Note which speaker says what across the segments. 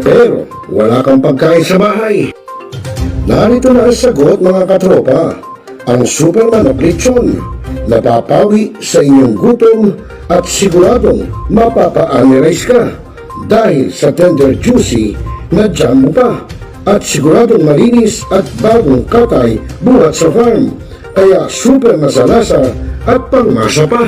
Speaker 1: pero wala kang pagkain sa bahay. Narito na ang sagot mga katropa. Ang super manok lechon. Napapawi sa inyong gutom at siguradong mapapa-analyze ka dahil sa tender juicy na jam mo pa at siguradong malinis at bagong katay buhat sa farm. Kaya super masalasa at pangmasa pa.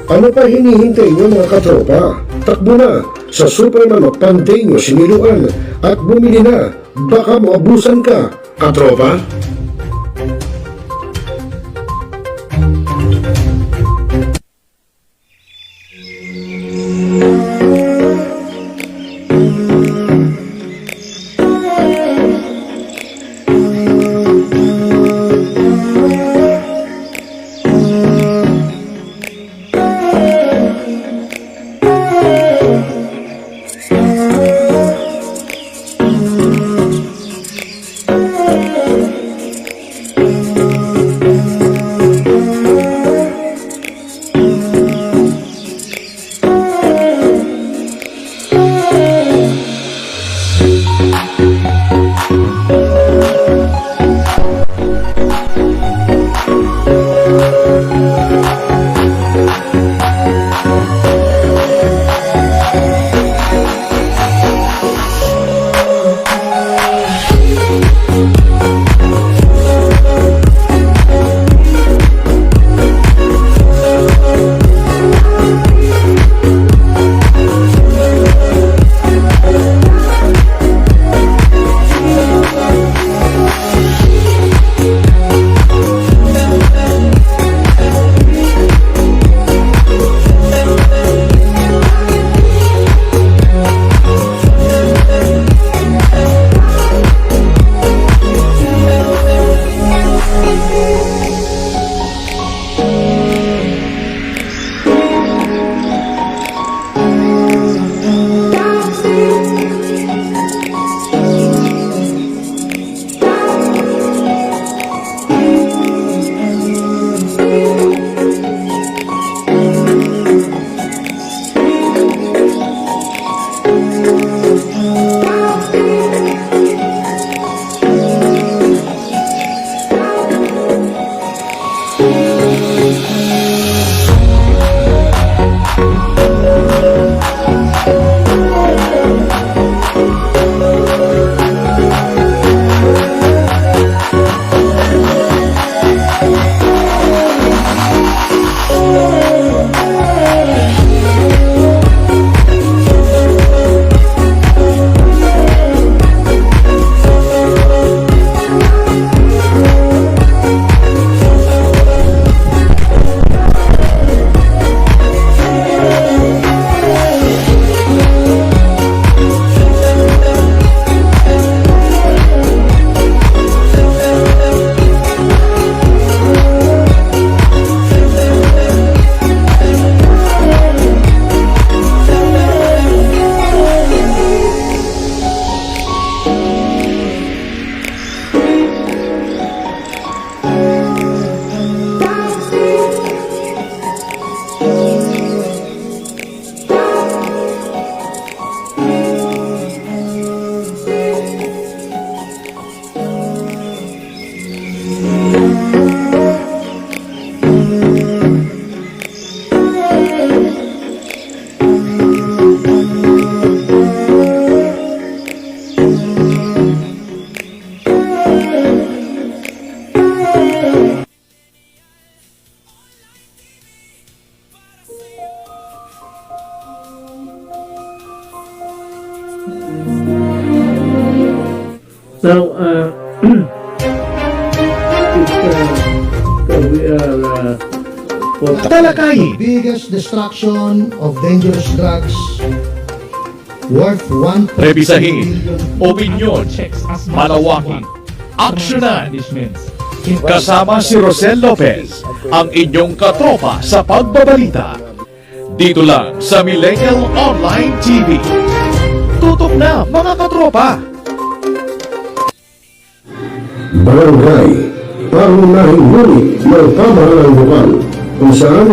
Speaker 1: Ano pa hinihintay niyo mga katropa? Takbo na sa Super Manok Panteño Siniluan at bumili na. Baka maabusan ka, katropa.
Speaker 2: Now, we are
Speaker 3: Talakay, biggest destruction of dangerous drugs worth 1.7
Speaker 4: Rebisahin,
Speaker 3: billion.
Speaker 4: opinyon, malawaking, aksyonan. Kasama si Rosel Lopez, ang inyong katropa sa pagbabalita. Dito lang sa Millennial Online TV. Tutok na mga katropa!
Speaker 1: Barangay, pangunahing unit ng pamahalaan lokal kung saan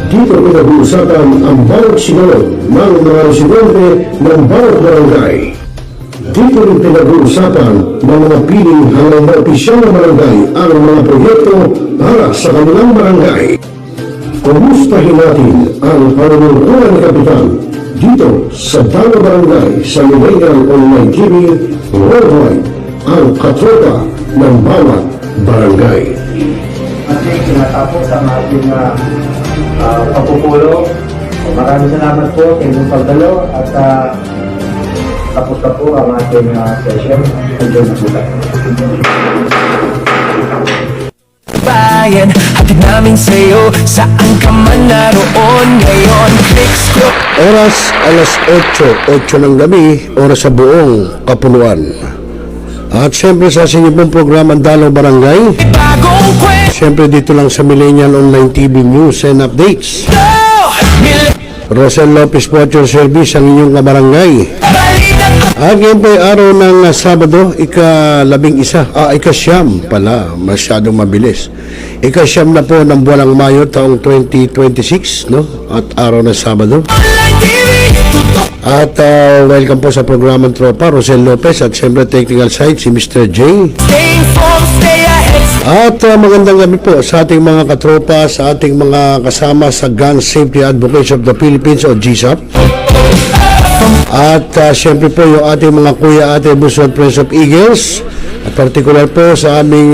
Speaker 1: Dito pinag-uusapan ang bawat sinunod ng mga residente ng bawat barangay. Dito rin pinag-uusapan ng mga piling hanggang ma-opisyal na barangay ang mga proyekto para sa kanilang barangay. Kumustahin natin ang panunungkulan ni Kapitan dito sa Dalo Barangay sa Millennial Online TV Worldwide, ang katropa ng bawat barangay.
Speaker 5: Ating tinatapos ang ating pagpupulong. Maraming salamat po sa inyong pagdalo at tapos na po ang ating session. Enjoy na po tayo.
Speaker 6: Bayan, hatid namin sa'yo, saan ka man naroon ngayon. Clicks ko.
Speaker 1: Oras alas 8 ng gabi, oras sa buong Kapuluan. At syempre sa inyo pong programang Dalo Barangay,
Speaker 6: Bagong kwento.
Speaker 1: syempre dito lang sa Millennial Online TV News and Updates. Rosel Lopez po at your service ang inyong kabarangay. At ngayon po ay araw ng Sabado, ika-11, pala, masyadong mabilis. Ika-9 na po ng buwan ng Mayo taong 2026, no? At araw ng Sabado. At welcome po sa programang Tropa, Rosel Lopez at siyempre technical side si Mr. J.
Speaker 6: Stay informed, stay ahead.
Speaker 1: At magandang gabi po sa ating mga katropa, sa ating mga kasama sa Gun Safety Advocates of the Philippines o GSAP. At siyempre po yung ating mga kuya, ate, Buson, Prince of Eagles. At particular po sa aming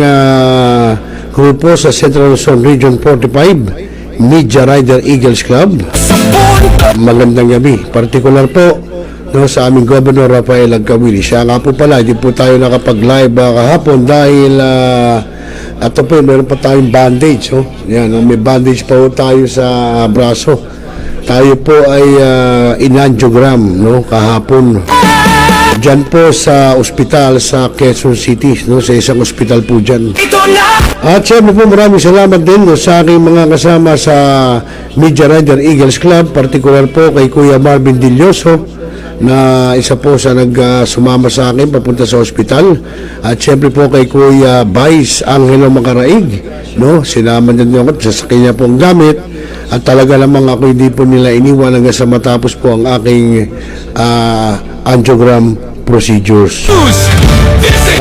Speaker 1: grupo sa Central Luzon Region 45, Media Rider Eagles Club. Magandang gabi. Particular po no, sa aming Governor Rafael Agcawili. Siya nga po pala, hindi po tayo nakapag-live kahapon dahil ato po, meron pa tayong bandage. Oh. Yan, may bandage pa po tayo sa braso. Tayo po ay in-angiogram no, kahapon. Diyan po sa ospital sa Quezon City, no, sa isang ospital po dyan.
Speaker 6: Ito na.
Speaker 1: At siyempre po maraming salamat din no, sa aking mga kasama sa Media Rider Eagles Club, particular po kay Kuya Marvin Dilloso na isa po sa sumama sa akin papunta sa ospital. At siyempre po kay Kuya Vice Angelo Macaraig, no, sinama din ako sa kanya pong gamit. At talaga lamang ako hindi po nila iniwan hanggang sa matapos po ang aking angiogram procedures.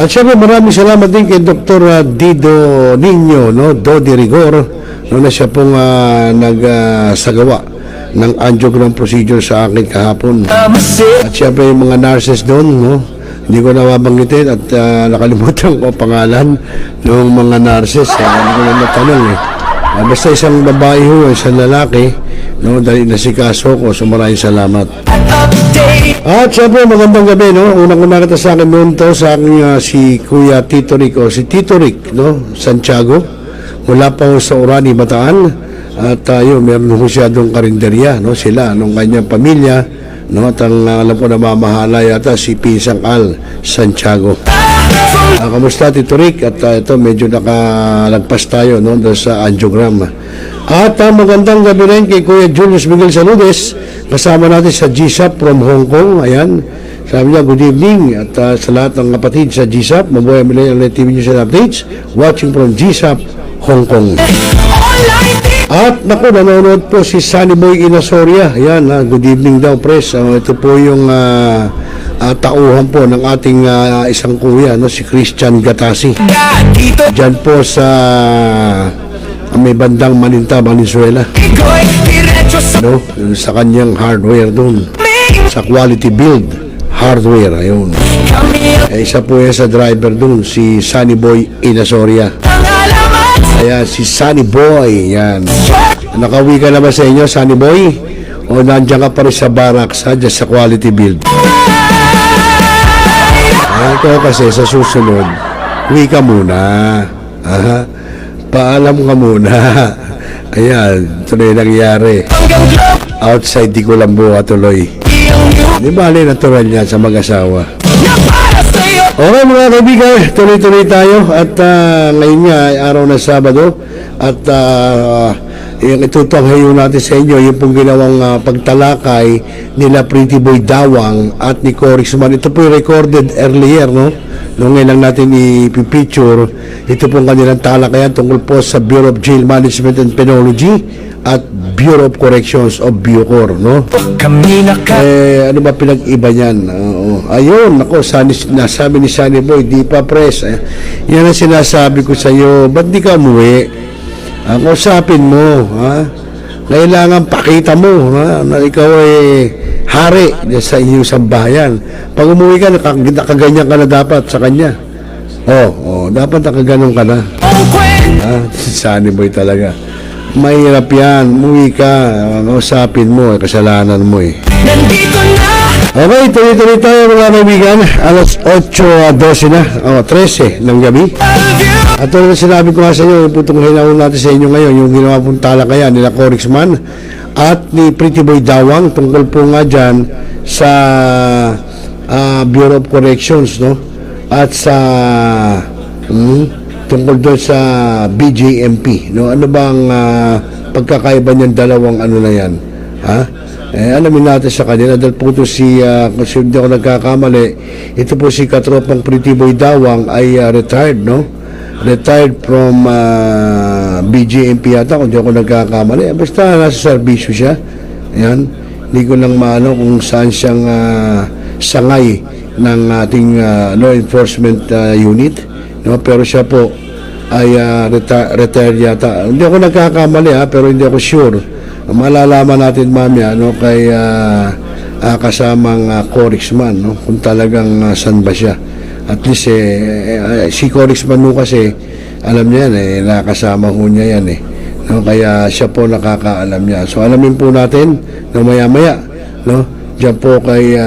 Speaker 1: At syempre maraming salamat din kay Dr. Dido Nino, no, Dodi Rigor, no, na siya pong nagsagawa ng angiogram procedure sa akin kahapon. At syempre yung mga nurses doon, no, hindi ko nababanggitin at nakalimutan ko pangalan ng mga nurses. Hindi ko na natanong eh. Basta isang babae ho, isang lalaki, no, dahil nasikaso ko, so maraming salamat. At syempre magandang gabi, no, unang-una kita sa akin noon to, sa aking si Kuya Tito Ric, o si Tito Ric, no, Santiago, mula pa ho sa Orani, Bataan, at yun, meron ho siya doong karinderya, no, sila, nung kanyang pamilya, no, at ang alam ko na mamahala yata si Pinsang Al Santiago. Kamusta Tito Ric? At ito medyo nakalagpas tayo no, sa angiogram. At magandang gabi rin kay Kuya Julius Miguel Saludes, kasama natin sa GSAP from Hong Kong. Ayan, sabi niya good evening at sa lahat ng kapatid sa GSAP, mabuhay Millennial TV News and Updates, watching from GSAP Hong Kong. At naku, nanonood po si Sunny Boy Inasoria. Ayan, good evening daw press. Ito po yung tauhan po ng ating isang kuya, no, si Christian Gatasi. Diyan po sa may bandang Maninta, Valenzuela. No, sa kanyang hardware doon. Sa Quality Build Hardware, ayun. Isa po yan sa driver doon, si Sunny Boy Inasoria. Ayan, si Sunny Boy, yan. Nakauwi ka na ba sa inyo, Sunny Boy? O nandiyan ka pa rin sa barracks, dyan sa Quality Build? Ito kasi sa susunod, uwi ka muna. Paalam ka muna. Ayan, ito na yung nangyari. Outside, di ko lang buha tuloy. Di ba, natural yan sa mag-asawa. Okay mga kaibigan, tuloy-tuloy tayo. At ngayon nga, araw na Sabado. At yung itutunghayo natin sa inyo, yung pong ginawang pagtalakay nila Pretty Boy Dawang at ni Corix Man. Ito po yung recorded earlier, no? Noong ngayon lang natin i-picture, ito pong kanilang talakayan tungkol po sa Bureau of Jail Management and Penology at Bureau of Corrections o Bucor, no?
Speaker 6: Kami
Speaker 1: Ano ba pinag-iba niyan? Oo. Ayun, ako, nasabi ni Sunny Boy, di pa press. Yan ang sinasabi ko sa iyo. Ba't di ka umuwi? Kausapin mo, ha? Kailangan pakita mo, ha? Na ikaw ay hari sa inyong sambahayan. Pag umuwi ka, nakaganyan ka na dapat sa kanya. Dapat nakaganon ka na. Sunny Boy talaga. Mahirap yan. Umuwi ka. Kausapin mo. Kasalanan mo eh.
Speaker 6: Nandito na.
Speaker 1: Okay, tuloy-tuloy tayo mga kaibigan. Alas 8:12 na. 13 ng gabi. At tulad na sinabi ko nga sa inyo, itong hinahon natin sa inyo ngayon, yung ginawa pong talakayan nila Corixman at ni Pretty Boy Dawang tungkol po nga dyan sa Bureau of Corrections, no? At sa tungkol doon sa BJMP, no? Ano bang pagkakaiba niyan dalawang ano na yan, ha? Alamin natin sa kanila dahil po ito si kung hindi ako nagkakamali, ito po si katropang Pretty Boy Dawang ay retired, no? Retired from BJMP yata kung hindi ako nagkakamali. Basta nasa serbisyo siya. Ayan, hindi ko lang maano kung saan siyang sangay ng ating law enforcement unit, no? Pero siya po ay retired yata. Hindi ako nagkakamali, pero hindi ako sure. Malalaman natin mamaya, no, kay kasamang Corixman, no, kung talagang saan ba siya. At least si Corixman mo kasi alam niya yan nakasama ho niya yan no, kaya siya po nakakaalam niya. So alamin po natin na maya-maya, no, diyan po kay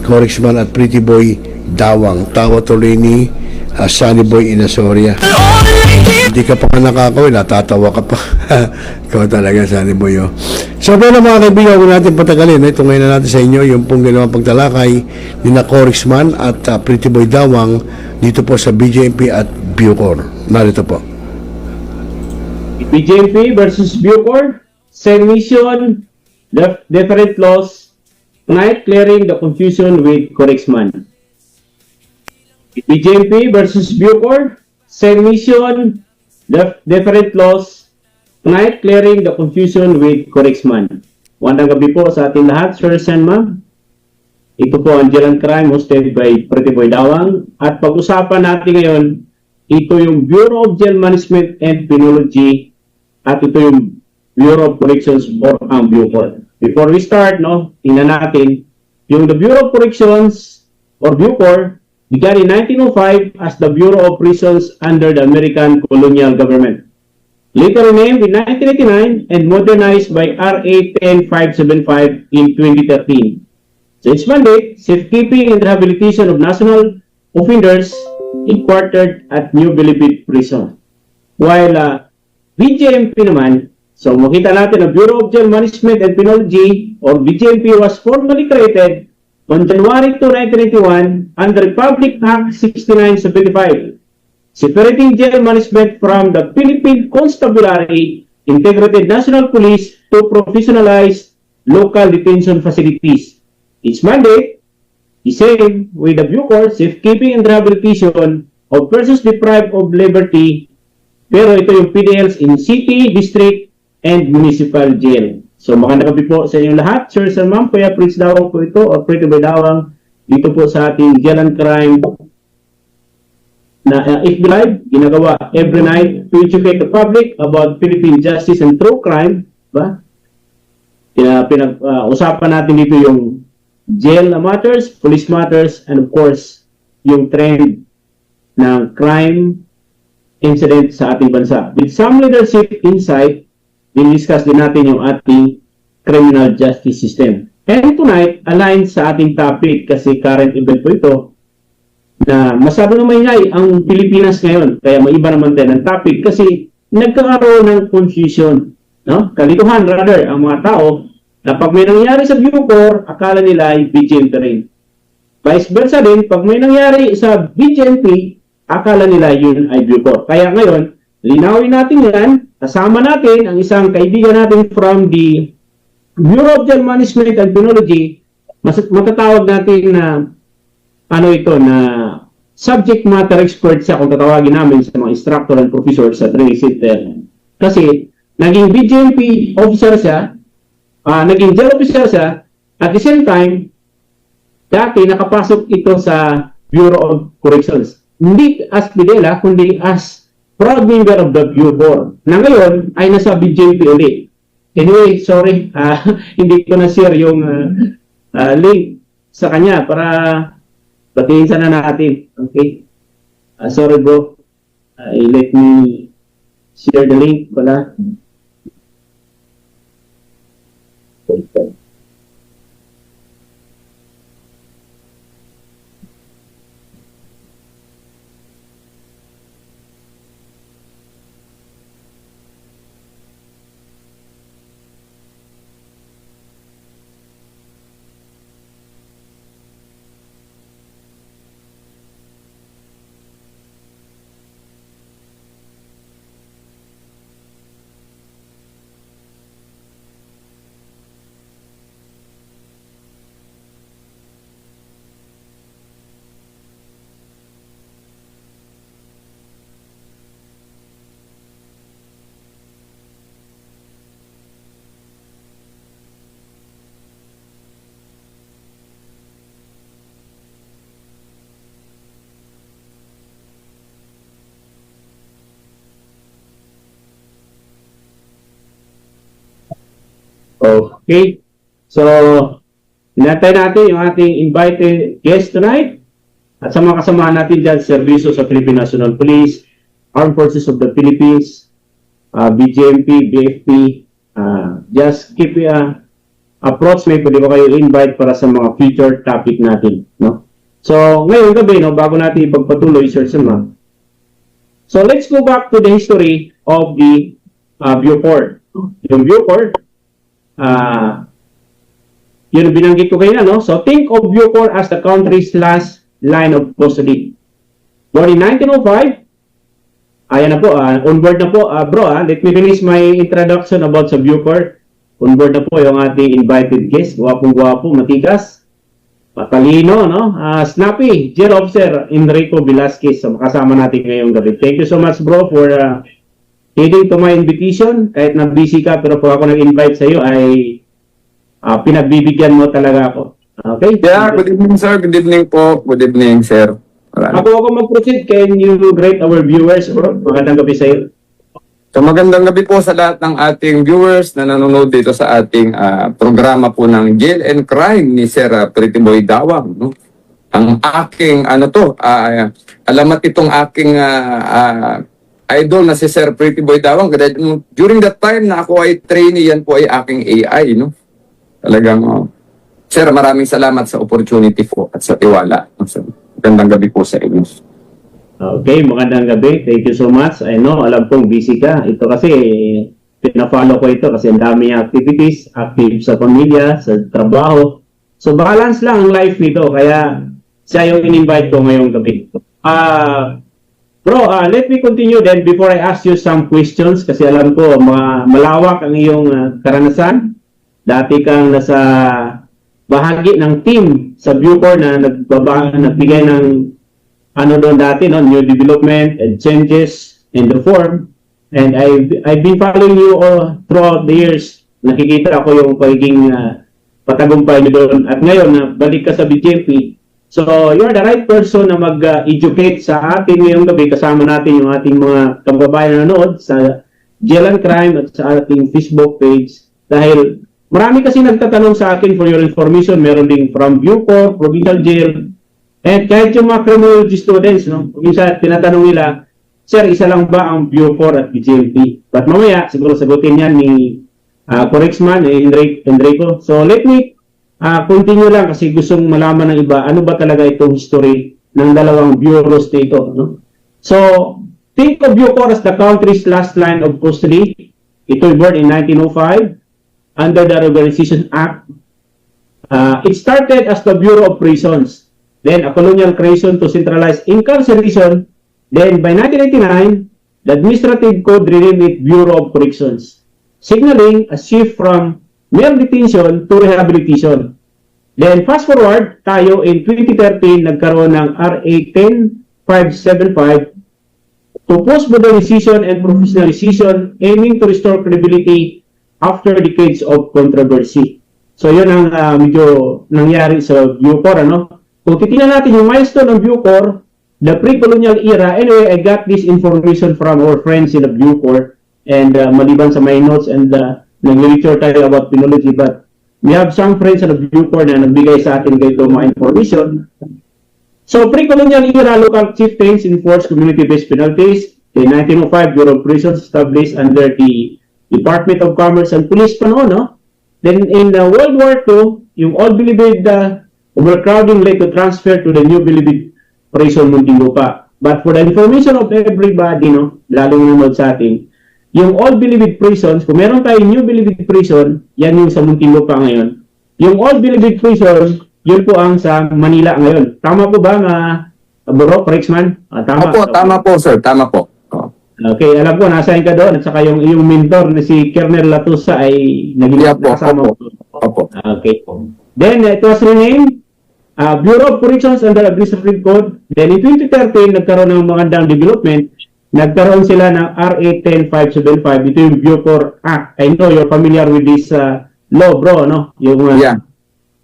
Speaker 1: Corixman at Pretty Boy Dawang. Tawa tuloy ni Sunny Boy Inasoria. Hindi ka pa nakakawin, natatawa ka pa. Ikaw talaga, Sunny Boy. So, pero mga kaibigan, huwag natin patagalin. Ito ngayon na natin sa inyo, yung pong ginawang pagtalakay ni na Corixman at Pretty Boy Dawang dito po sa BJMP at Bucor. Narito po.
Speaker 2: BJMP versus Bucor, same mission, different laws, tonight clearing the confusion with Corixman. BJMP versus Bucor, same mission, different laws, tonight clearing the confusion with Corixman. Magandang gabi po sa ating lahat, Sir and Ma'am. Ito po ang Jail and Crime hosted by Pretty Boy Dawang. At pag-usapan natin ngayon, ito yung Bureau of Jail Management and Penology at ito yung Bureau of Corrections or ang Bucor. Before we start, no, tingnan natin yung the Bureau of Corrections or Bucor began in 1905 as the Bureau of Prisons under the American colonial government. Later renamed in 1989 and modernized by RA 10575 in 2013. So its mandate, safekeeping and rehabilitation of national offenders inquartered at New Bilibid Prison. While BJMP naman, so makita natin na Bureau of Jail Management and Penology or BJMP was formally created on January 2, 1991 under Republic Act 6975, separating jail management from the Philippine Constabulary Integrated National Police to professionalized local detention facilities. Its mandate, the same with the Bucor, safekeeping and rehabilitation of persons deprived of liberty, pero ito yung PDLs in city, district, and municipal jail. So, magandang gabi po sa inyong lahat. Sir and Ma'am, Kuya Prince Dawang po ito, o Pretty Boy Dawang, dito po sa ating Jail and Crime na FB Live, ginagawa every night to educate the public about Philippine justice and true crime. Ba? Pinag-usapan natin dito yung jail matters, police matters, and of course, yung trend ng crime incident sa ating bansa. With some leadership insight, discuss din natin yung ating criminal justice system. And tonight, aligned sa ating topic kasi current event po ito, na masyado na maingay ang Pilipinas ngayon. Kaya maiba naman din ang topic kasi nagkakaroon ng confusion. No? Kalituhan, rather, ang mga tao na pag may nangyari sa Bucor, akala nila ay BJMP rin. Vice versa din, pag may nangyari sa BJMP, akala nila yun ay Bucor. Kaya ngayon, linawin natin yan. Kasama natin ang isang kaibigan natin from the Bureau of Jail Management and Penology. Matatawag natin na na subject matter expert siya kung tatawagin namin sa mga instructor and professor sa training center. Kasi naging BJMP officer siya, naging jail officer siya, at the same time, dati nakapasok ito sa Bureau of Corrections. Hindi as Bidela, kundi as proud member of the Bureau, na ngayon ay nasa BJMP ulit. Anyway, sorry, hindi ko na-share yung link sa kanya para batiin sana natin. Okay? Sorry bro, let me share the link pala. Okay. So, inantay natin yung ating invited guest tonight. At sa mga kasama natin dyan, serbisyo sa Philippine National Police, Armed Forces of the Philippines, BJMP, BFP, just keep approach me, pwede ko kayo invite para sa mga future topic natin. No? So, ngayong gabi, no, bago natin ipagpatuloy, Sir Sama. So, let's go back to the history of the Bucor. Yung Bucor, yun binanggit ko kanina, no? So, think of Bucor as the country's last line of custody. Born in 1905, ayan na po, onboard na po, bro, let me finish my introduction about sa Bucor. Onboard na po yung ating invited guest, gwapong-gwapo, matikas, patalino, no? Snappy, Jail Officer Enrico Velasquez, so makasama natin ngayong gabi. Thank you so much, bro, for heeding to my invitation. Kahit na busy ka, pero kung ako nag-invite sa iyo ay pinagbibigyan mo talaga ako. Okay?
Speaker 7: Yeah, good evening sir. Good evening po. Good evening sir.
Speaker 2: Ako mag-proceed, can you greet our viewers, bro? Magandang gabi sa iyo.
Speaker 7: So magandang gabi po sa lahat ng ating viewers na nanonood dito sa ating programa po ng Jail and Crime ni Sir Pretty Boy Dawang. No? Ang aking, alamat itong aking idol na si Sir Pretty Boy Dawang. During that time na ako ay trainee, yan po ay aking AI. No? Talagang, Sir, maraming salamat sa opportunity po at sa tiwala. Magandang gabi po sa inyo.
Speaker 2: Okay, magandang gabi. Thank you so much. I know, alam kong busy ka. Ito kasi, pinafollow ko ito kasi ang dami activities, active sa pamilya, sa trabaho. So, balance lang ang life nito. Kaya, siya yung in-invite ko ngayong gabi. Bro, let me continue then before I ask you some questions kasi alam ko, malawak ang iyong karanasan. Dati kang nasa bahagi ng team sa Bucor na nagbigay ng doon dati, no, new development and changes in the form. And I've been following you all throughout the years. Nakikita ako yung pagiging patagumpay niyo doon. At ngayon, balik ka sa BJMP. So, you're the right person na mag-educate sa atin ngayong gabi. Kasama natin yung ating mga kababayan na nanood sa Jail and Crime at sa ating Facebook page. Dahil marami kasi nagtatanong sa akin for your information. Meron din from Bucor, Provincial Jail, and kahit yung mga criminology students, no? Minsan tinatanong nila, Sir, isa lang ba ang Bucor at BJMP? But mamaya, siguro sagutin yan ni Corexman, Enrico. So let me continue lang kasi gustong malaman ng iba, ano ba talaga itong history ng dalawang bureaus dito, no? So, think of Bucor as the country's last line of custody. Ito born in 1905 under the Reorganization Act. It started as the Bureau of Prisons, then a colonial creation to centralize incarceration. Then by 1989, the administrative code renamed it Bureau of Corrections, signaling a shift from mere detention to rehabilitation. Then fast forward tayo in 2013, nagkaroon ng RA 10575 to post-modernization and professionalization aiming to restore credibility after decades of controversy. So yun ang medyo nangyari sa Bucor, ano? Kung titingnan natin yung milestone ng Bucor, the pre-colonial era, anyway, I got this information from our friends in the Bucor, and maliban sa my notes and nag-lecture tayo about penology, but we have some friends in the Bucor na nagbigay sa atin ganito mga information. So, pre-colonial era, local chieftains enforced community-based penalties. The 1905 Bureau of Prisons established under the Department of Commerce and Police pa noon, no? Then, in World War II, yung Old Bilibid overcrowding led to transfer to the New Bilibid Prison Muntinlupa. But for the information of everybody, no, lalong nanonood sa atin, yung Old Bilibid Prisons, kung meron tayong New Bilibid Prison, yan yung sa Muntinlupa ngayon. Yung Old Bilibid Prison, yun po ang sa Manila ngayon. Tama po ba, Bro, Corexman? Tama.
Speaker 7: Opo, tama po, sir. Tama po.
Speaker 2: Okay, alam ko, nasa ka doon. At saka yung mentor na si Colonel Latusa ay naging kasama.
Speaker 7: Opo.
Speaker 2: Okay. Then, it was renamed Bureau of Corrections under Administrative Code. Then, in 2013, nagkaroon ng magandang development. Nagkaroon sila ng RA 10575. Ito yung Bucor Act. I know you're familiar with this law, bro, no? Yung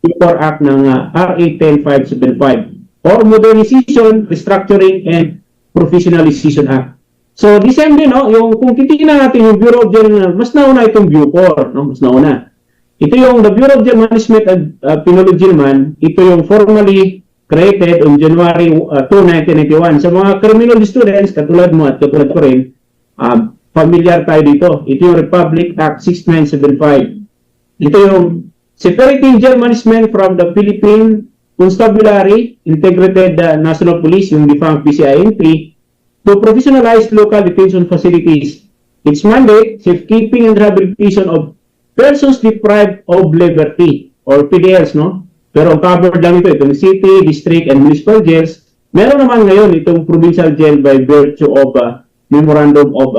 Speaker 2: Bucor Act ng RA 10575 or Modernization, Restructuring, and Professionalization Act. So, the same din, no? Yung, kung titignan natin yung Bureau of Jail, mas nauna itong Bucor, no? Mas nauna. Ito yung the Bureau of Jail Management and Penology naman, ito yung formally created on January 2, 1991. Sa mga criminology students, katulad mo at katulad ko rin, familiar tayo dito. Ito yung Republic Act 6975. Ito yung separating jail management from the Philippine Constabulary, Integrated National Police, yung defunct PCINP, to professionalize local detention facilities. Its mandate, safekeeping and rehabilitation of persons deprived of liberty, or PDLs, no? Pero ang covered lang ito, itong city, district, and municipal jails. Meron naman ngayon itong provincial jail by virtue of Memorandum of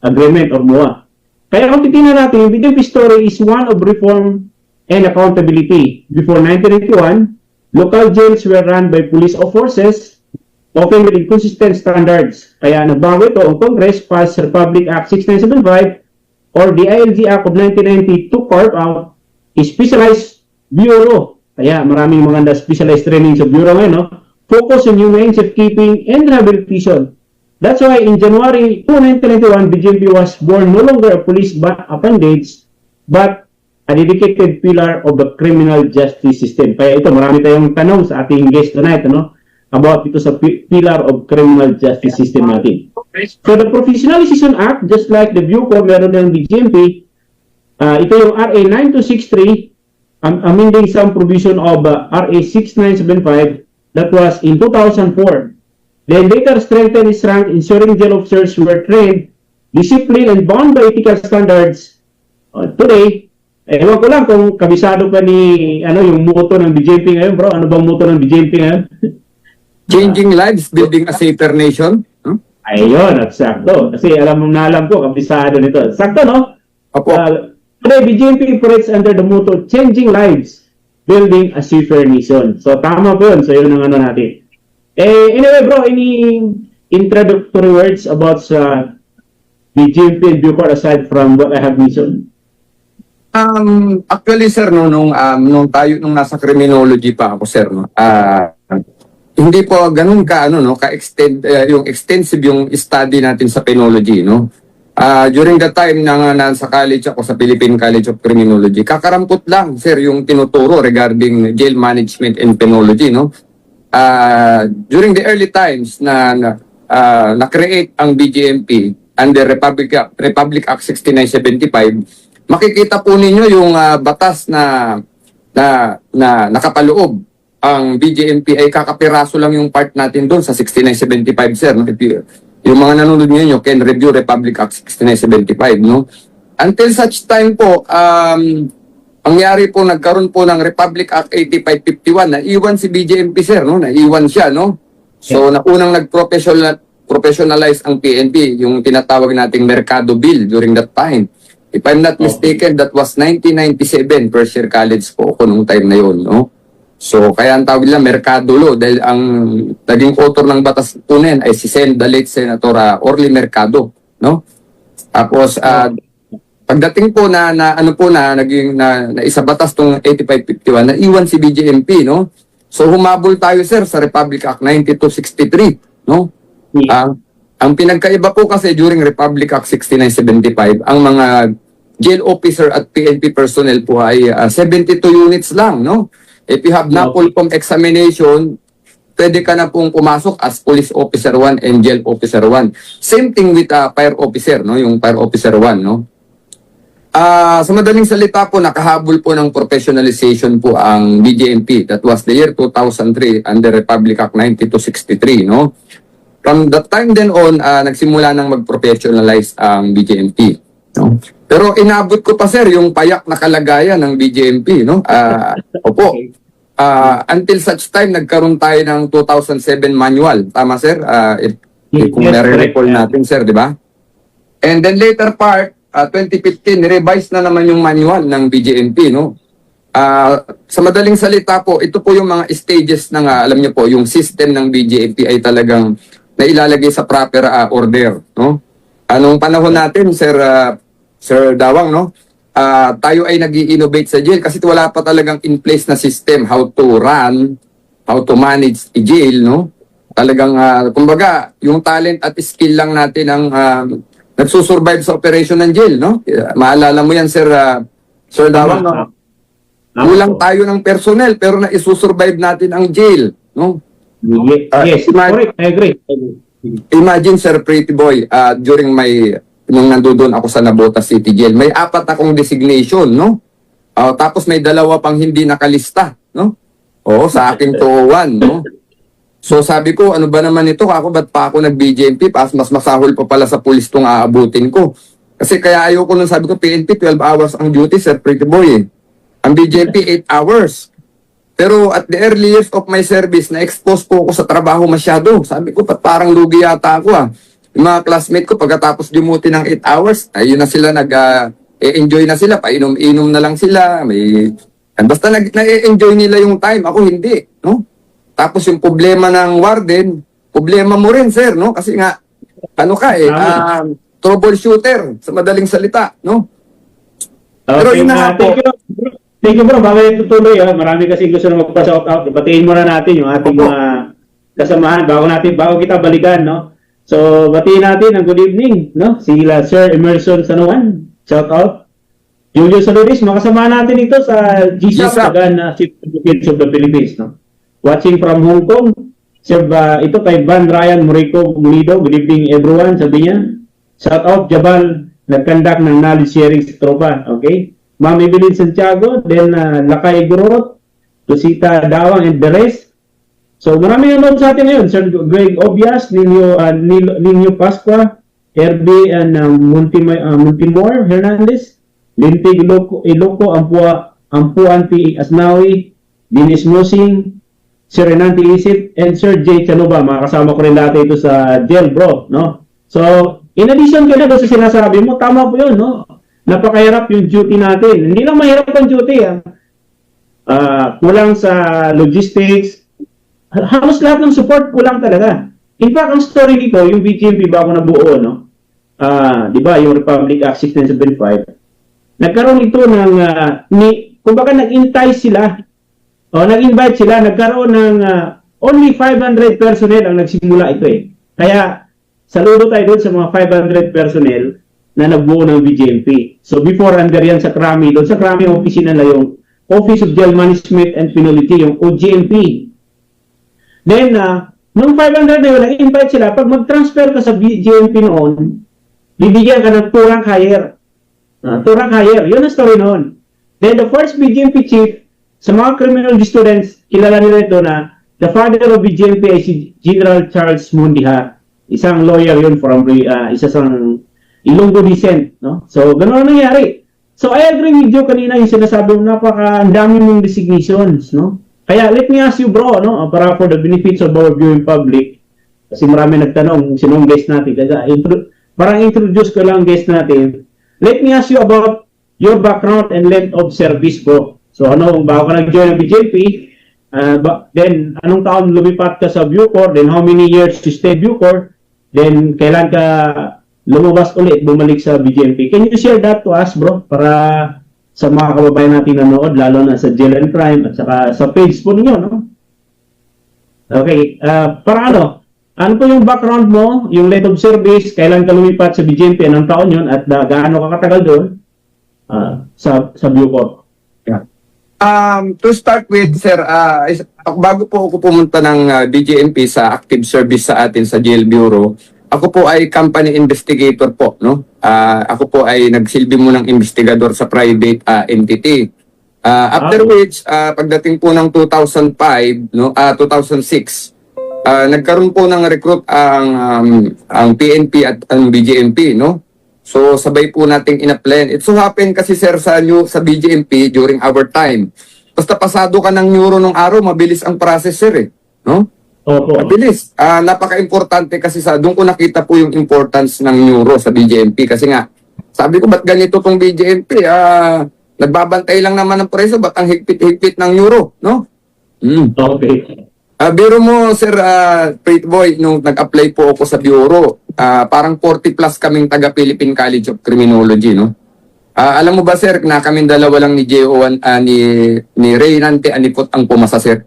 Speaker 2: Agreement or MOA. Kaya kung titignan natin, yung BJP story is one of reform and accountability. Before 1991, local jails were run by police forces, often with inconsistent standards. Kaya nagbago ito ang Congress passed Republic Act 6975 or the ILG Act of 1990 to carve out a specialized bureau. Kaya maraming maganda specialized training sa bureau ngayon, no? Focus on humane safekeeping and rehabilitation. That's why in January 2, 1991, BJP was born no longer a police appendage, but a dedicated pillar of the criminal justice system. Kaya ito, marami tayong tanong sa ating guest tonight, ano? About ito sa pillar of criminal justice system natin. So the Professionalization Act, just like the Bucor, meron ng BJP, ito yung RA 9263, amending some provision of RA 6975 that was in 2004. Then later strengthened its rank, ensuring jail officers were trained, disciplined, and bound by ethical standards. Today, ewan ko lang kung kabisado pa ni yung motto ng BJP ngayon, bro. Ano bang motto ng BJP ngayon?
Speaker 7: Changing lives, building a safer nation.
Speaker 2: Ayun, sakto. Kasi alam ko, kabisado nito. Sakto, no?
Speaker 7: Opo.
Speaker 2: Today, BJP operates under the motto, changing lives, building a safer nation. So, tama po yun. So, yun ang natin. Anyway, bro, any introductory words about sa BJP and Bucor aside from what I have mentioned?
Speaker 7: Actually, sir, nung nasa criminology pa ako, sir, no? Hindi po ganun ka extensive yung study natin sa penology, no? During the time na nasa college ako sa Philippine College of Criminology, kakarampot lang, sir, yung tinuturo regarding jail management and penology, no? During the early times na-create ang BJMP under Republic Act 6975, makikita po ninyo yung batas na nakapaloob. Ang BJMP ay kakapiraso lang yung part natin doon sa 6975, sir. Yung mga nanonood ninyo can review Republic Act 6975, no? Until such time po, nangyari po, nagkaroon po ng Republic Act 8551 na iwan si BJMP, sir, no? Naiwan siya, no? So, unang nag-professionalize ang PNP, yung tinatawag nating Mercado Bill during that time. If I'm not mistaken, that was 1997, first year college po ako nung time na yun, no? So, kaya ang tawag nila Mercado Law dahil ang naging author ng batas po na yan ay si the late Senator Orly Mercado, no? Tapos, pagdating po na naging na isa batas tong 8551, naiwan si BJMP, no? So, humabol tayo, sir, sa Republic Act 9263, no? Ang pinagkaiba po kasi during Republic Act 6975, ang mga jail officer at PNP personnel po ay 72 units lang, no? If you have NAPOLCOM examination, pwede ka na pong pumasok as Police Officer 1 and Jail Officer 1. Same thing with Fire Officer, no? Yung Fire Officer 1, no? Sa madaling salita po, nakahabol po ng professionalization po ang BJMP. That was the year 2003 under Republic Act 9263, no? From that time then on, nagsimula nang mag-professionalize ang BJMP, no? Pero inabot ko pa, sir, yung payak na kalagayan ng BJMP, no? Opo. Until such time, nagkaroon tayo ng 2007 manual. Tama, sir? Kung nare-recall natin, sir, di ba? And then later part, 2015, revise na naman yung manual ng BJMP, no? Sa madaling salita po, ito po yung mga stages ng, alam niyo po, yung system ng BJMP ay talagang nailalagay sa proper order, no? Anong panahon natin, Sir Dawang, no? Tayo ay nag-i-innovate sa jail kasi wala pa talagang in place na system how to run, how to manage a jail, no? Talagang, kumbaga, yung talent at skill lang natin ang nagsusurvive sa operation ng jail, no? Maalala mo yan, Sir Dawang, no? Kulang tayo ng personnel pero na-isusurvive natin ang jail, no?
Speaker 2: Yes, correct. I agree.
Speaker 7: Imagine, Sir Pretty Boy, during nung nandoon ako sa Navotas City Jail, may 4 akong designation, no? Tapos may 2 pang hindi nakalista, no? Oo, sa aking 201, no? So sabi ko, ano ba naman ito? Ba't pa ako nag-BJMP? Mas masahol pa pala sa pulis itong aabutin ko. Kasi kaya ayoko nung sabi ko, PNP, 12 hours ang duty, Sir Pretty Boy. Ang BJMP, 8 hours. Pero at the early years of my service, na-expose po ako sa trabaho masyado. Sabi ko, parang lugi yata ako, Yung mga classmate ko, pagkatapos dumuti ng 8 hours, ayun na sila enjoy na sila, painom-inom na lang sila. Basta na-enjoy nila yung time, ako hindi, no? Tapos yung problema ng warden, problema mo rin, sir, no? Kasi nga, troubleshooter, sa madaling salita, no? Pero yun na nga po.
Speaker 2: Thank you, bro. Bago yung tutuloy, marami kasi gusto na magpa-shout out. Batiin muna natin yung ating kasamahan bago kita balikan, no? So, batiin natin ang good evening, no? Sila Sir Emerson Sanuan, shout out. Julius Saloris, makasama natin ito sa GSAP, Chief Advocates of the Philippines, no? Watching from Hong Kong, ito kay Van Ryan Morico Mulido, good evening everyone, sabi niya. Shout out, Jabal, nag-conduct ng knowledge sharing sa tropa, okay? Ma'am Evelyn Santiago, then Lakay Gurot, Tusita Dawang, and the rest. So marami naman sa atin ngayon, Sir Greg Obias, Nino Pasqua, RB and Montimor Hernandez, Lintig Iloco, Ampuan P. Asnawi, Dinis Mosing, Sir Renante Isip, and Sir J. Chanuba. Makakasama ko rin dati ito sa jail, bro, no? So, in addition ka na doon sa sinasabi mo, tama po yun, no? Napakahirap yung duty natin. Hindi lang mahirap ang duty, kulang sa logistics, halos lahat ng support kulang talaga. In fact, ang story dito, yung BJMP bago nabuo, no? Di ba, yung Republic Act 1675, nagkaroon ito ng, kumbaga nag-entice sila, nag-invite sila, nagkaroon ng only 500 personnel ang nagsimula ito Kaya, saludo tayo doon sa mga 500 personnel na nagbuo ng BJMP. So, before under yan sa Krami, doon sa Krami opisina na yung Office of Jail Management and Penalty, yung OJMP. Then, nung 500 na yun, nag-invite sila, pag mag-transfer ka sa BJMP noon, bibigyan ka ng turang hire. Turang hire, yun ang story noon. Then, the first BJMP chief, sa mga criminal students, kilala nila ito na the father of BJMP ay si General Charles Mundiha. Isang lawyer yun from isang Ilonggo descent, no? So, gano'n ang nangyari. So, I agree with you kanina yung sinasabi mo, ang dami mong designations, no? Kaya, let me ask you, bro, no? Para for the benefits of our viewing public, kasi marami nagtanong, sinong guest natin. Kaya, parang introduce ko lang guest natin. Let me ask you about your background and length of service, bro. So, bago ka nag-join ng BJP, Then, anong taon lumipat ka sa Bucor? Then, how many years you stayed Bucor? Then, kailan ka lumabas ulit, bumalik sa BGMP? Can you share that to us, bro? Para sa mga kababayan natin nanood, lalo na sa Jail and Crime at saka sa page po ninyo, no? Okay, para ano po yung background mo, yung length of service, kailan ka lumipat sa BGMP, anong taon yun, at gaano ka katagal doon sa Bucor?
Speaker 7: To start with, sir, bago po ako pumunta ng BGMP sa active service sa atin sa Jail Bureau, ako po ay company investigator po, no? Ako po ay nagsilbi munang investigador sa private entity. After which, pagdating po ng 2005, no, 2006, nagkaroon po ng recruit ang PNP at ang BGMP, no? So sabay po nating ina-plan. It so happen kasi sir sa BGMP during our time. Basta pasado ka ng neuro nung araw, mabilis ang process sir, no?
Speaker 2: Opo.
Speaker 7: Mabilis. Napaka-importante kasi doon ko nakita po yung importance ng neuro sa BGMP kasi nga sabi ko ba't ganito tong BGMP? Nagbabantay lang naman ng preso, ba't ang higpit-higpit ng neuro, no?
Speaker 2: Okay.
Speaker 7: Biro mo, Sir Pretty Boy, nung nag-apply po ako sa Bureau, parang 40 plus kaming taga-Philippine College of Criminology, no? Alam mo ba, Sir, na kaming dalawa lang ni JO1, ni Reynante Anipot ang pumasa, Sir,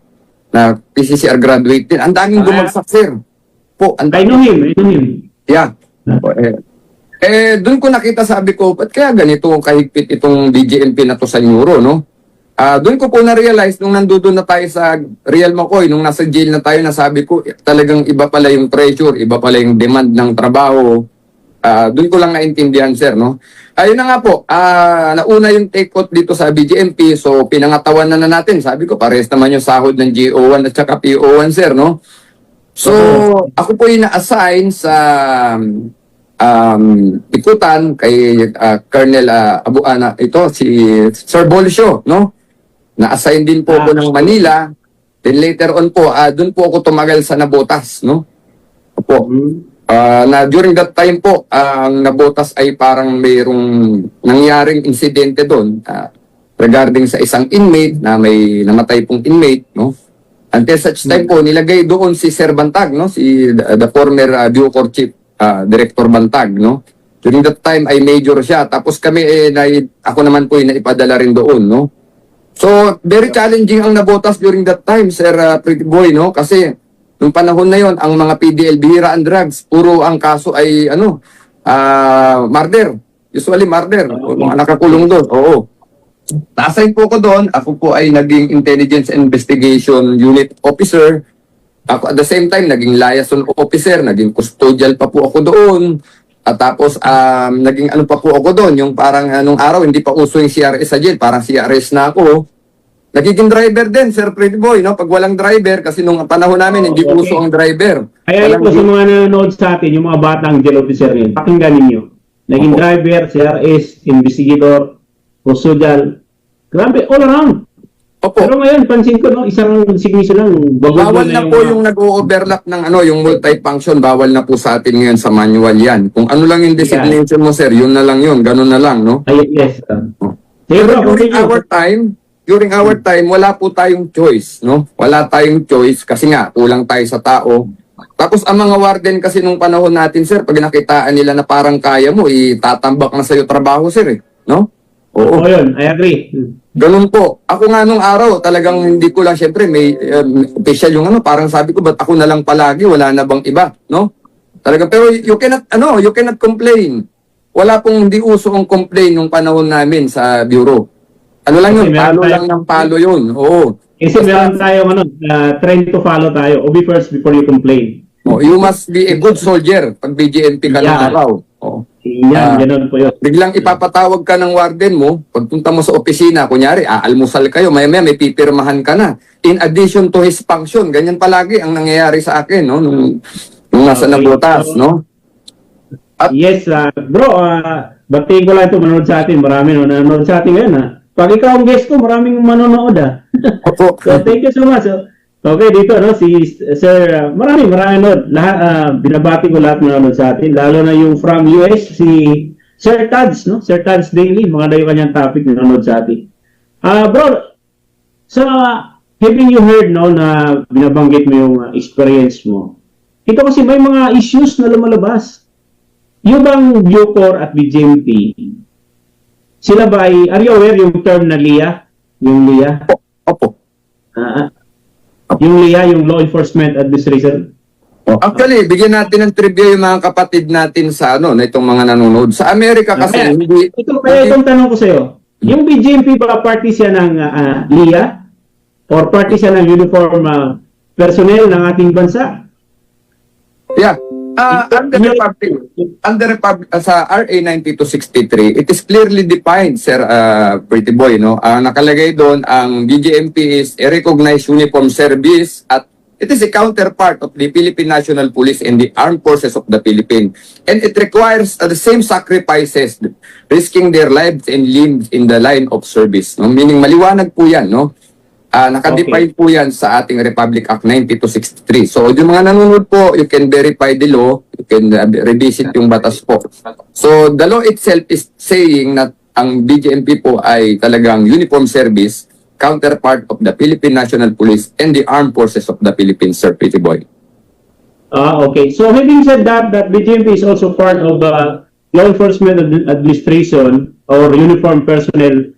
Speaker 7: na PCCR graduate din. Ang daming bumagsak, Sir. Po, ang
Speaker 2: I know him.
Speaker 7: Yeah. Doon ko nakita, sabi ko, ba't kaya ganito kahigpit itong BGMP na to sa neuro, no? Doon ko po na-realize nung nandoon na tayo sa Real McCoy, nung nasa jail na tayo, nasabi ko talagang iba pala yung pressure, iba pala yung demand ng trabaho. Doon ko lang naintindihan, sir, no? Ayun na nga po, nauna yung take out dito sa BGMP, so pinangatawan na natin. Sabi ko, pares naman yung sahod ng GO1 at saka PO1, sir, no? So, ako po yung na-assign sa ikutan kay Colonel Abuana, ito si Sir Bolsio, no? Na-assign din po ako ng Manila. Then later on po, doon po ako tumagal sa Nabotas, no? Opo. Na during that time po, ang Nabotas ay parang mayroong nangyaring insidente doon regarding sa isang inmate na may namatay pong inmate, no? Until such time po, nilagay doon si Sir Bantag, no? Si the former Bucor Chief Director Bantag, no? During that time ay major siya. Tapos kami, ako naman po ay naipadala rin doon, no? So, very challenging ang Nabotas during that time, Sir Pretty Boy, no? Kasi, nung panahon na yon, ang mga PDL, bihira and drugs, puro ang kaso ay, murder. Usually murder. Mga nakakulong doon. Oo. Na-assign po ko doon. Ako po ay naging Intelligence Investigation Unit Officer. Ako at the same time, naging liaison officer, naging custodial pa po ako doon. At tapos, naging ano pa po ako doon, yung parang anong araw, hindi pa uso yung CRS sa jail, parang CRS na ako. Nagiging driver din, Sir Pretty Boy, no? Pag walang driver, kasi nung panahon namin, hindi uso ang driver.
Speaker 2: Kaya ito sa mga nanonood sa atin, yung mga batang jail officer ngayon, pakinggan ninyo. Naging driver, CRS, investigator, custodial, grabe, all around.
Speaker 7: Opo.
Speaker 2: Pero ngayon, pansin ko, no, isang signisyo lang.
Speaker 7: Bawal na po yung nag-overlap ng yung multi-function, bawal na po sa atin ngayon sa manual yan. Kung ano lang yung designation mo, sir, yun na lang yun, ganun na lang, no?
Speaker 2: Ay, yes.
Speaker 7: Pero during our time, wala po tayong choice, no? Wala tayong choice kasi nga, kulang tayo sa tao. Tapos ang mga warden kasi nung panahon natin, sir, pag nakitaan nila na parang kaya mo, itatambak na sa'yo trabaho, sir, no? Oo.
Speaker 2: Yun, I agree.
Speaker 7: Ganun po. Ako nga nung araw, talagang hindi ko lang, syempre, may official yung parang sabi ko, ba't ako na lang palagi, wala na bang iba, no? Talagang, pero you cannot complain. Wala pong hindi uso ang complain nung panahon namin sa bureau. Ano lang yun, palo lang ng palo yun. Oo.
Speaker 2: Kasi meron tayong trend to follow tayo. Be first before you complain.
Speaker 7: You must be a good soldier pag BGMP ka ng araw. Oo.
Speaker 2: Yan, ganun po yun.
Speaker 7: Biglang ipapatawag ka ng warden mo, pagpunta mo sa opisina, kunyari, almusal kayo, maya-maya may pipirmahan ka na. In addition to his function, ganyan palagi ang nangyayari sa akin, no? Nung nasa Nabotas, no?
Speaker 2: Yes, bro, batiin ko lang ito, manonood sa atin. Marami nanonood sa atin ngayon, ha? Pag ikaw ang guest ko, maraming manonood, ha? So, thank you so much. Okay, dito, no, si Sir, maraming nanonood. Binabati ko lahat nanonood sa atin, lalo na yung from US, si Sir Tads, no? Sir Tads Daily, mga dayo kanyang topic nanonood sa atin. Bro, sa having you heard, no, na binabanggit mo yung experience mo, ito kasi may mga issues na lumalabas. Yung bang Bucor at BJMP, sila ba ay, are you aware yung term na LIA? Yung LIA?
Speaker 7: Opo.
Speaker 2: Yung LIA, yung Law Enforcement Administration?
Speaker 7: Actually, bigyan natin ng trivia yung mga kapatid natin sa ano, na itong mga nanonood. Sa Amerika kasi,
Speaker 2: Kaya,
Speaker 7: hindi...
Speaker 2: itong tanong ko sa'yo, yung BJMP ba party siya ng LIA? Or party siya ng uniform personnel ng ating bansa?
Speaker 7: Yeah. Sa RA 9263, it is clearly defined, Sir Pretty Boy, no? Nakalagay doon, ang BJMP is a recognized uniform service at it is a counterpart of the Philippine National Police and the Armed Forces of the Philippines. And it requires the same sacrifices, risking their lives and limbs in the line of service. No? Meaning, maliwanag po yan, no? Nakadefine po yan sa ating Republic Act 9263. So, yung mga nanonood po, you can verify the law, you can revisit yung batas po. So, the law itself is saying that ang BJMP po ay talagang uniform service, counterpart of the Philippine National Police and the Armed Forces of the Philippines, Sir Pretty Boy.
Speaker 2: Okay. So, having said that, that BJMP is also part of the Law Enforcement Administration or uniform personnel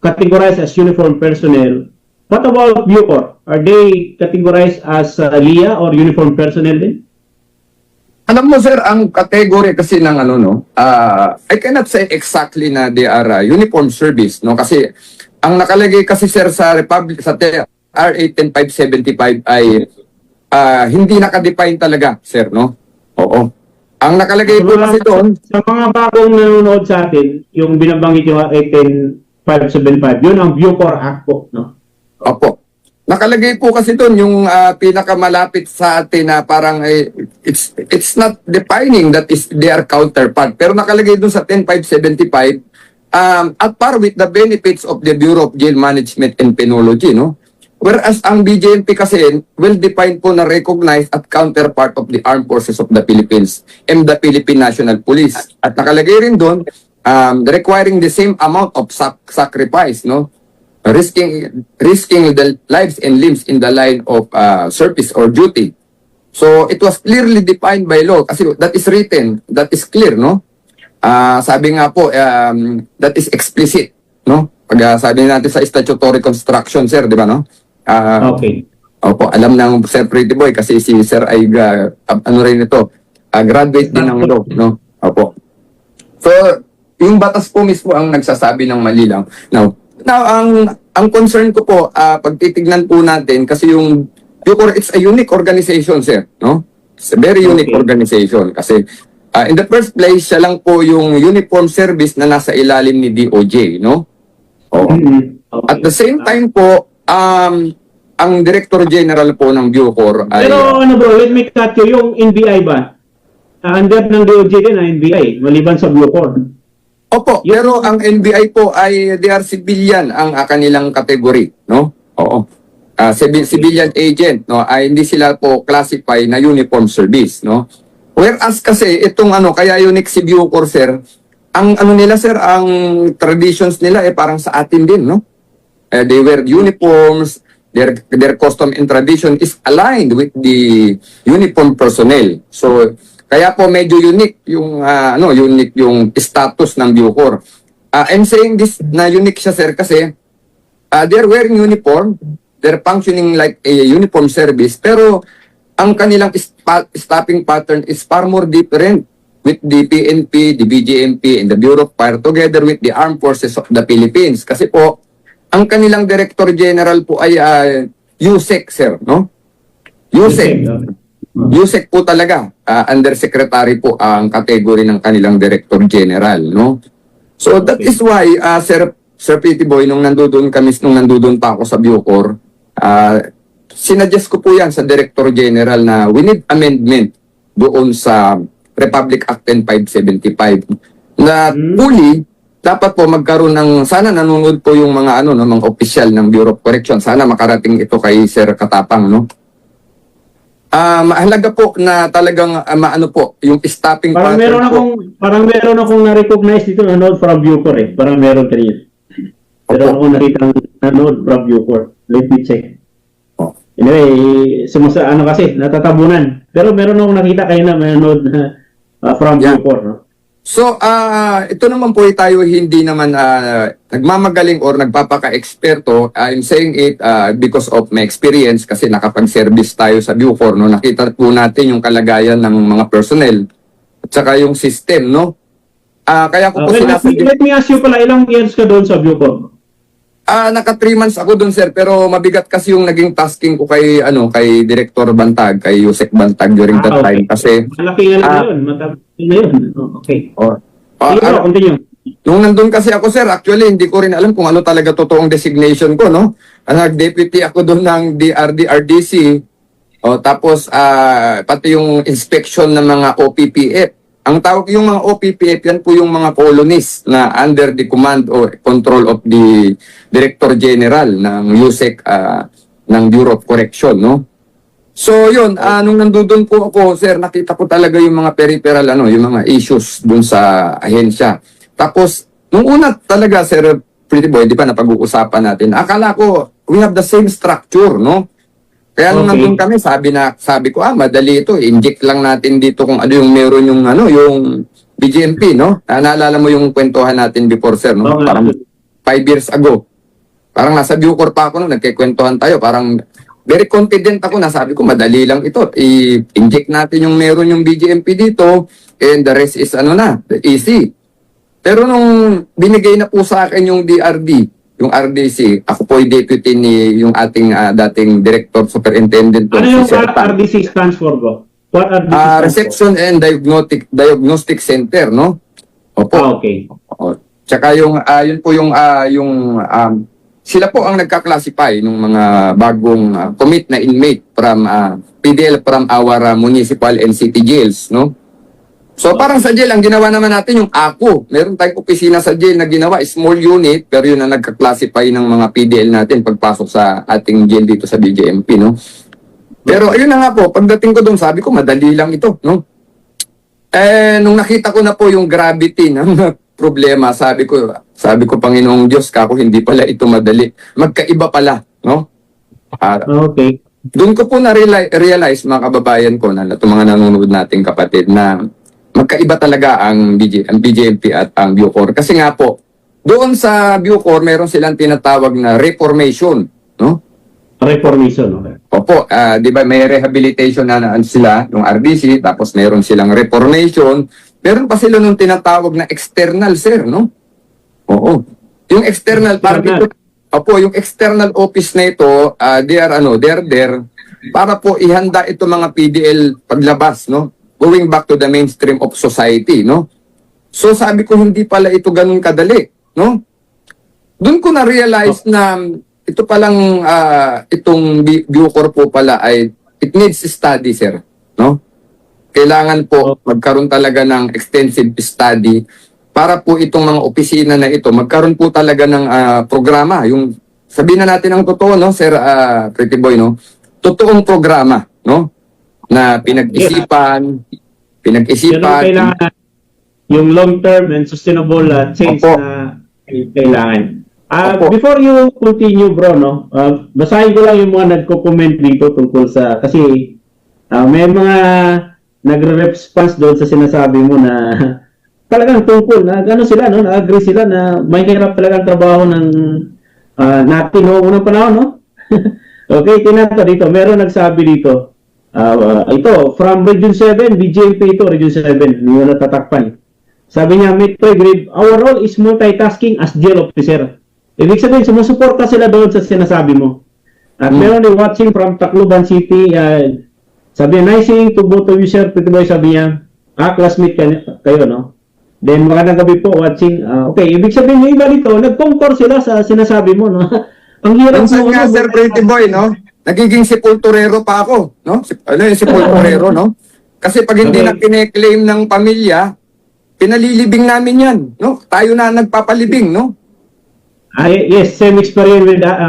Speaker 2: categorized as uniform personnel. What about Bucor? Are they categorized as LIA or uniform personnel din?
Speaker 7: Alam mo, sir, ang category kasi ng ano, no, I cannot say exactly na they are uniform service, no, kasi ang nakalagay kasi, sir, sa Republic, sa RA 10575 ay hindi nakadefine talaga, sir, no? Oo. Ang nakalagay po kasi doon,
Speaker 2: sa mga bagong nanonood sa atin, yung binabanggit yung 18575, yun ang Bucor Act po, no?
Speaker 7: opo. Nakalagay po kasi doon yung pinakamalapit sa atin na parang it's not defining that is their counterpart. Pero nakalagay doon sa 10575 at par with the benefits of the Bureau of Jail Management and Penology, no? Whereas ang BJMP kasi well-defined po na recognized at counterpart of the Armed Forces of the Philippines and the Philippine National Police. At nakalagay rin doon requiring the same amount of sacrifice, no? Risking the lives and limbs in the line of service or duty. So it was clearly defined by law kasi that is written, that is clear, no? Sabi nga po, that is explicit, no? Pag sabi natin sa statutory construction, sir, di ba, no?
Speaker 2: Okay.
Speaker 7: Opo, alam ng Sir Pretty Boy kasi si Sir ay ano rin ito, graduate din ng law, no? Opo. So, yung batas po mismo ang nagsasabi ng mali lang. Now, ang concern ko po, pag titignan po natin, kasi yung Bucor, it's a unique organization, sir, no? It's a very unique organization. Kasi, in the first place, siya lang po yung uniform service na nasa ilalim ni DOJ, no? Oo.
Speaker 2: Okay.
Speaker 7: At the same time po, ang Director General po ng Bucor ay...
Speaker 2: Pero ano bro, let me cut you, yung NBI ba? Under ng DOJ din ang NBI, maliban sa Bucor.
Speaker 7: Opo, pero ang NBI po ay they are civilian ang kanilang category, no? Oo. Civilian agent, no? Ay hindi sila po classify na uniform service, no? Whereas kasi itong ano, kaya unique si Bucor, sir, ang ano nila, sir, ang traditions nila parang sa atin din, no? They wear uniforms, their custom and tradition is aligned with the uniform personnel. So, kaya po medyo unique yung unique yung status ng Bucor. I'm saying this na unique siya, sir, kasi they're wearing uniform, they're functioning like a uniform service, pero ang kanilang staffing pattern is far more different with the PNP, the BJMP, and the Bureau of Fire together with the Armed Forces of the Philippines. Kasi po, ang kanilang Director General po ay USEC, sir, no? USEC. USEC po talaga, undersecretary po ang category ng kanilang Director General, no? So that is why, Sir Pretty Boy, nung nandoon pa ako sa Bucor, sinuggest ko po yan sa Director General na we need amendment doon sa Republic Act 10575 na fully dapat po magkaroon ng, sana nanonood po yung mga mga opisyal ng Bureau of Correction, sana makarating ito kay Sir Katapang, no? Mahalaga po na talagang yung staffing
Speaker 2: Parang meron akong na-recognize dito na note from Bucor Parang meron kanina. Pero ako nakita nanood from Bucor. Let me check.
Speaker 7: Oh.
Speaker 2: Anyway, ano kasi, natatabunan. Pero meron akong nakita kayo na may nanood na from
Speaker 7: Yeah.
Speaker 2: Bucor, no?
Speaker 7: So, ito naman po tayo hindi naman nagmamagaling or nagpapaka-eksperto. I'm saying it because of my experience kasi nakapag-service tayo sa Bucor, no? Nakita po natin yung kalagayan ng mga personnel at saka yung system, no? Kaya ko po sinasabi,
Speaker 2: Let me ask you pala, ilang years ka doon sa Bucor?
Speaker 7: naka 3 months ako doon, sir, pero mabigat kasi yung naging tasking ko kay Director Bantag, kay Yusek Bantag during that
Speaker 2: Okay.
Speaker 7: time kasi
Speaker 2: Malaki nga na yun. Matapos na yun. Oh, okay. Sige bro, continue.
Speaker 7: Nung nandun kasi ako, sir, actually, hindi ko rin alam kung ano talaga totoong designation ko, no? Nag-deputy ako doon ng DRDC, tapos pati yung inspection ng mga OPPF. Ang tawag yung mga OPPF, yan po yung mga colonies na under the command or control of the Director General ng USEC, ng Bureau of Correction, no? So yun, nung nandoon po ako, sir, nakita ko talaga yung mga peripheral, yung mga issues dun sa ahensya. Tapos, nung una talaga, sir, Pretty Boy, di ba napag-uusapan natin, akala ko, we have the same structure, no? Kaya nung
Speaker 2: Okay.
Speaker 7: nandun kami, sabi ko, madali ito, inject lang natin dito kung ano yung meron yung, yung BGMP, no? Naalala mo yung kwentuhan natin before, sir, no?
Speaker 2: Okay.
Speaker 7: Parang 5 years ago. Parang nasa Bucor pa ako, no? Nagkikwentuhan tayo, parang very confident ako na sabi ko, madali lang ito. I-inject natin yung meron yung BGMP dito, and the rest is, easy. Pero nung binigay na po sa akin yung DRD, yung RDC, ako po yung deputy ni yung ating dating director superintendent po,
Speaker 2: Ano
Speaker 7: si
Speaker 2: yung
Speaker 7: Sir Tan.
Speaker 2: RDC stands for, bro? What RDC stands for?
Speaker 7: Reception and Diagnostic Center, no? Opo.
Speaker 2: Okay.
Speaker 7: Oo. Tsaka yung yun po yung sila po ang nagka-classify ng mga bagong commit na inmate from PDL from our municipal and city jails, no? So parang sa jail, ang ginawa naman natin yung AKU. Meron tayong opisina sa jail na ginawa, small unit, pero yun ang nagka-classify ng mga PDL natin pagpasok sa ating jail dito sa BJMP, no? Pero ayun na nga po, pagdating ko doon, sabi ko, madali lang ito, no? Nung nakita ko na po yung gravity ng problema, sabi ko, Panginoong Diyos, kako, hindi pala ito madali. Magkaiba pala, no?
Speaker 2: Okay.
Speaker 7: Doon ko po na-realize, mga kababayan ko, na itong mga nanonood nating kapatid, na magkaiba talaga ang BJMP at ang Bucor. Kasi nga po, doon sa Bucor, meron silang tinatawag na reformation, no?
Speaker 2: Reformation, okay.
Speaker 7: Opo, di ba may rehabilitation na sila, yung RDC, tapos meron silang reformation. Meron pa sila nung tinatawag na external, sir, no? Oo. Yung external, parang ito, yung external office na ito, they're there para po ihanda ito mga PDL paglabas, no? Going back to the mainstream of society, no? So sabi ko, hindi pala ito ganun kadali, no? Doon ko na-realize na ito palang itong Bucor po pala ay it needs study, sir, no? Kailangan po magkaroon talaga ng extensive study para po itong mga opisina na ito magkaroon po talaga ng programa. Yung sabihin na natin ang totoo, no, Sir Pretty Boy, no? Totoong programa, no? Na pinag-isipan.
Speaker 2: Yun ang kailangan, yung long-term and sustainable change
Speaker 7: Opo.
Speaker 2: na kailangan.
Speaker 7: Opo.
Speaker 2: Before you continue, bro, no, basahin ko lang yung mga nagko-comment dito tungkol sa, kasi may mga nagre-response doon sa sinasabi mo na talagang tungkol na gano'n sila, no, na-agree sila na may hirap talagang trabaho ng natin noong unang panahon, no? Okay, tinato dito. Meron nagsabi dito, ito, from Region 7, BJMP ito, Region 7, yung natatakpan. Sabi niya, Mitoy Grade, our role is multitasking as jail officer. Ibig sabihin, sumusuporta sila doon sa sinasabi mo. At meron din watching from Tacloban City, sabi niya, nice seeing to both of you, sir. Pretty Boy, sabi niya, classmate kayo, no? Then, magandang gabi po, watching. Okay, ibig sabihin yung iba dito, nag-concur sila sa sinasabi mo, no? Ang hirap
Speaker 7: Minsan
Speaker 2: mo,
Speaker 7: nga,
Speaker 2: no?
Speaker 7: Sir Pretty Boy, no? Nagiging sepulturero pa ako, no? Ano yung sepulturero, no? Kasi pag hindi
Speaker 2: Okay.
Speaker 7: na kine-claim ng pamilya, pinalilibing namin yan, no? Tayo na nagpapalibing, no?
Speaker 2: Yes, same experience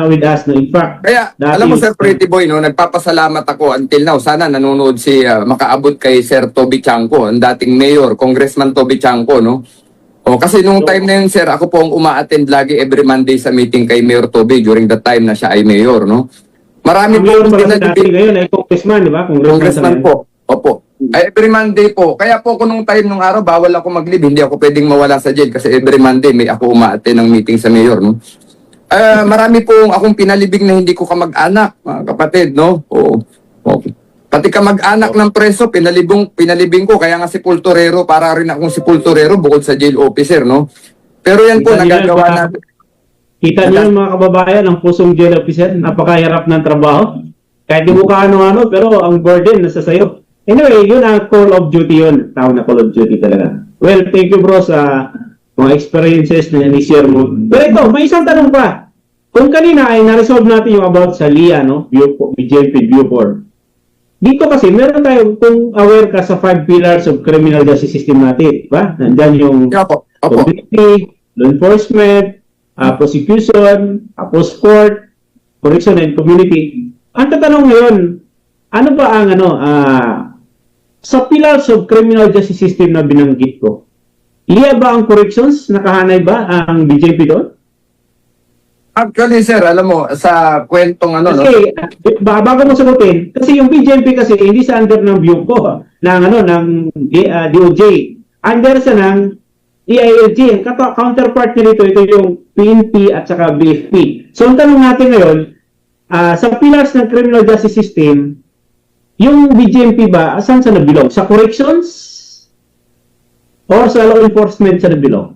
Speaker 2: with us, no? In fact,
Speaker 7: Kaya,
Speaker 2: dati
Speaker 7: alam mo,
Speaker 2: yung-
Speaker 7: Sir Pretty Boy, no? Nagpapasalamat ako until now. Sana nanonood makaabot kay Sir Toby Chanco, ang dating mayor, Congressman Toby Chanco, no? O, kasi nung time na yun, sir, ako po ang uma-attend lagi every Monday sa meeting kay Mayor Toby during the time na siya ay mayor, no? Marami
Speaker 2: Ang
Speaker 7: po
Speaker 2: mayor
Speaker 7: akong
Speaker 2: pala natin
Speaker 7: pinalibing.
Speaker 2: ngayon ay congressman, di ba?
Speaker 7: Congressman po. Opo. Ay, every Monday po. Kaya po ako nung time nung araw, bawal ako mag-leave. Hindi ako pwedeng mawala sa jail kasi every Monday may ako uma-attend ng meeting sa mayor, no? Marami po akong pinalibing na hindi ko kamag-anak, mga kapatid, no? O, pati kamag-anak ng preso, pinalibing ko. Kaya nga sepulturero, para rin akong sepulturero bukod sa jail officer, no? Pero yan po,
Speaker 2: Kita niyo
Speaker 7: nagagawa
Speaker 2: ba-
Speaker 7: natin.
Speaker 2: Kita niyo yung mga kababayan, ang pusong jail officer, napakahirap ng trabaho. Kahit di mo ka ano-ano, pero ang burden nasa sayo. Anyway, yun ang call of duty yun. Tawag na call of duty talaga. Well, thank you bro sa mga experiences na ni-share mo. Pero ito, may isang tanong pa. Kung kanina ay na-resolve natin yung about sa LIA, no? BJP Viewport. Dito kasi, meron tayo, kung aware ka sa 5 pillars of criminal justice system natin, ba? Nandyan yung
Speaker 7: Opo. Opo.
Speaker 2: community, law enforcement, prosecution, post-court, correction and community. Ang tatanong ngayon, ano ba ang sa pillars of criminal justice system na binanggit ko, iya ba ang corrections? Nakahanay ba ang BJP doon?
Speaker 7: Actually, sir, alam mo, sa kwentong no?
Speaker 2: Kasi, bago mo sagutin, kasi yung BJP kasi hindi sa under ng BUCO, ng DOJ. Under sa ng EILG. Counterpart niya dito, ito yung PNP at saka BFP. So, ang tanong natin ngayon, sa pillars ng criminal justice system, yung BJP ba, saan sa nabilong? Sa corrections? Or sa law enforcement sa nabilong?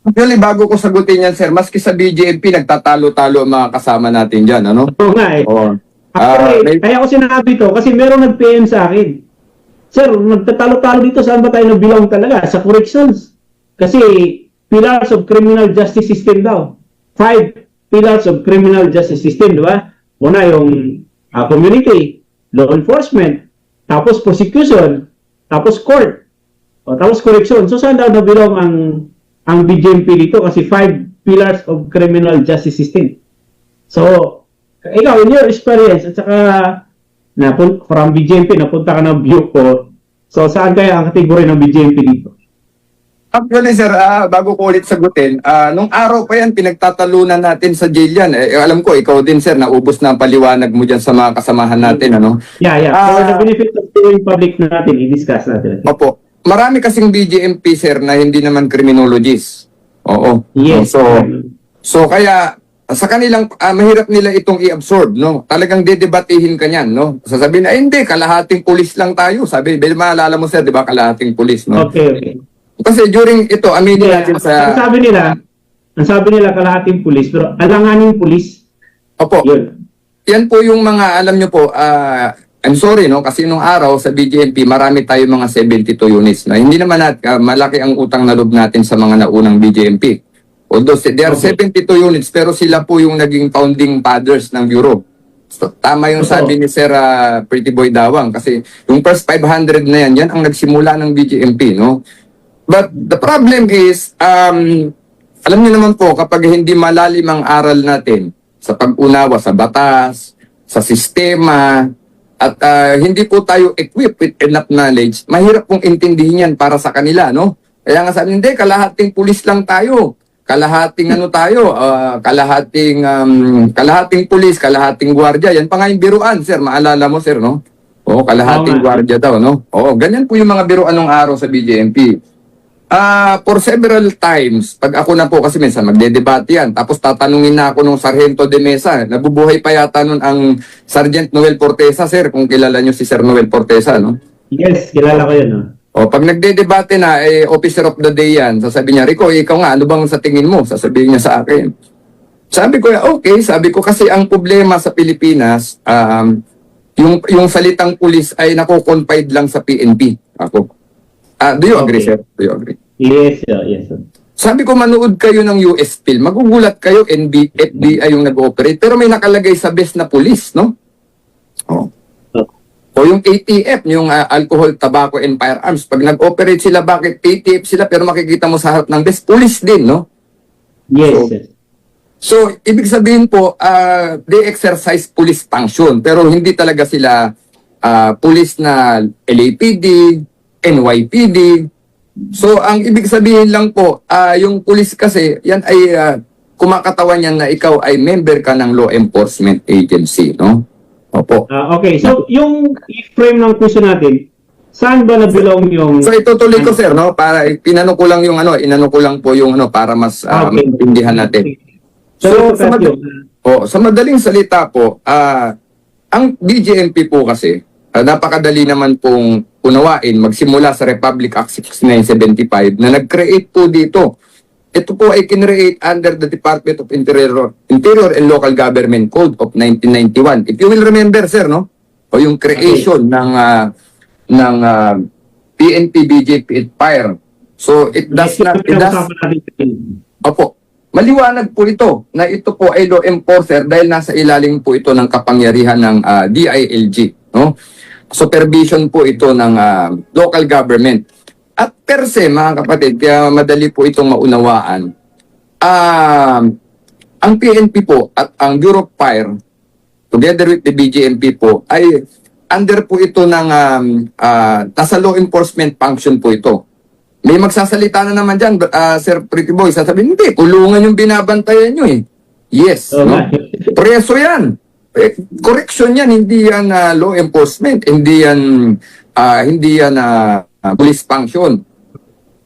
Speaker 7: Actually, bago ko sagutin yan, sir, maski sa BJP, nagtatalo-talo ang mga kasama natin dyan, ano?
Speaker 2: Oo nga eh.
Speaker 7: Oo.
Speaker 2: Actually, kaya ko sinabi to, kasi meron nag-PM sa akin. Sir, nagtatalo-talo dito, saan ba tayo nabilong talaga? Sa corrections. Kasi, pillars of criminal justice system daw. 5 pillars of criminal justice system, di ba? Una yung community, law enforcement, tapos prosecution, tapos court, o tapos correction. So, saan daw nabilong ang BJP dito? Kasi 5 pillars of criminal justice system. So, ikaw, in your experience, at saka from BJP, napunta ka ng BUCO, so saan kaya ang kategory ng BJP dito?
Speaker 7: Actually, sir, bago ko ulit sagutin, nung araw pa yan, pinagtatalunan natin sa jail yan. Alam ko, ikaw din, sir, naubos na ang paliwanag mo dyan sa mga kasamahan natin, ano?
Speaker 2: Yeah. For the benefit of the public natin, i-discuss natin.
Speaker 7: Opo. Marami kasing BJMP, sir, na hindi naman criminologists. Oo.
Speaker 2: Yes.
Speaker 7: So kaya, sa kanilang, mahirap nila itong i-absorb, no? Talagang dedebatihin ka niyan, no? Sasabihin, hindi, kalahating pulis lang tayo. Sabi, maalala mo, sir, di ba, kalahating pulis, no?
Speaker 2: Okay.
Speaker 7: Kasi during ito, aminin natin sa...
Speaker 2: Ang sabi nila kalahating pulis, pero alanganing pulis.
Speaker 7: Opo.
Speaker 2: Yun.
Speaker 7: Yan po yung mga, alam nyo po, I'm sorry, no? Kasi nung araw sa BJMP, marami tayo mga 72 units na hindi naman malaki ang utang na loob natin sa mga naunang BJMP. Although there are 72 units, pero sila po yung naging founding fathers ng Bureau. So, tama yung sabi ni Sir Pretty Boy Dawang kasi yung first 500 na yan ang nagsimula ng BJMP, no? But the problem is, alam niyo naman po, kapag hindi malalim ang aral natin sa pag-unawa sa batas, sa sistema, at hindi po tayo equipped with enough knowledge, mahirap pong intindihin yan para sa kanila, no? Kaya nga sabi, hindi, kalahating pulis lang tayo. Kalahating kalahating pulis, kalahating gwardiya. Yan pa nga yung biruan, sir. Maalala mo, sir, no? Oo, kalahating gwardiya daw, no? Oo, ganyan po yung mga biruan ng araw sa BJMP. For several times, pag ako na po kasi minsan magdedebate yan, tapos tatanungin na ako nung Sargento de Mesa, nabubuhay pa yata nun ang Sergeant Noel Portesa, sir, kung kilala nyo si Sir Noel Portesa, no?
Speaker 2: Yes, kilala ko yun, no?
Speaker 7: O, pag nagdedebate na, officer of the day yan, sasabihin niya, Rico, ikaw nga, ano bang sa tingin mo? Sasabihin niya sa akin. Sabi ko, okay, sabi ko kasi ang problema sa Pilipinas, yung salitang pulis ay nako-confide lang sa PNP. Ako. Do you agree, sir? Do you agree?
Speaker 2: Yes, sir.
Speaker 7: Sabi ko, manood kayo ng US film. Magugulat kayo, FBI yung nag-ooperate. Pero may nakalagay sa best na police, no? O yung ATF, yung alcohol, tobacco, and firearms. Pag nag-operate sila, bakit ATF sila? Pero makikita mo sa harap ng best, police din, no?
Speaker 2: Yes, sir.
Speaker 7: So, ibig sabihin po, they exercise police function. Pero hindi talaga sila police na LAPD, NYPD, So, ang ibig sabihin lang po, yung pulis kasi, yan ay kumakatawan yan na ikaw ay member ka ng law enforcement agency, no? Opo.
Speaker 2: Okay, so yung frame ng question natin, saan ba na-belong yung...
Speaker 7: So, itutuloy ko, sir, no? Para inano ko lang yung inano ko lang po yung para mas maintindihan natin. So, sa madaling salita po, ang BJMP po kasi, napakadali naman pong unawain magsimula sa Republic Act 6975 na nag-create po dito. Ito po ay kinreate under the Department of Interior and Local Government Code of 1991. If you will remember, sir, no? O yung creation ng PNP BJP Fire. So it does not Opo. Maliwanag po ito na ito po ay law enforcer dahil nasa ilalim po ito ng kapangyarihan ng DILG, no? Supervision po ito ng local government. At per se, mga kapatid, kaya madali po itong maunawaan. Ang PNP po at ang Bureau of Fire, together with the BJMP po, ay under po ito ng nasa law enforcement function po ito. May magsasalita na naman dyan, Sir Pretty Boy, sasabihin, hindi, kulungan yung binabantayan nyo eh. Yes, no? Preso yan. Correction yan, hindi yan law enforcement, hindi yan police function.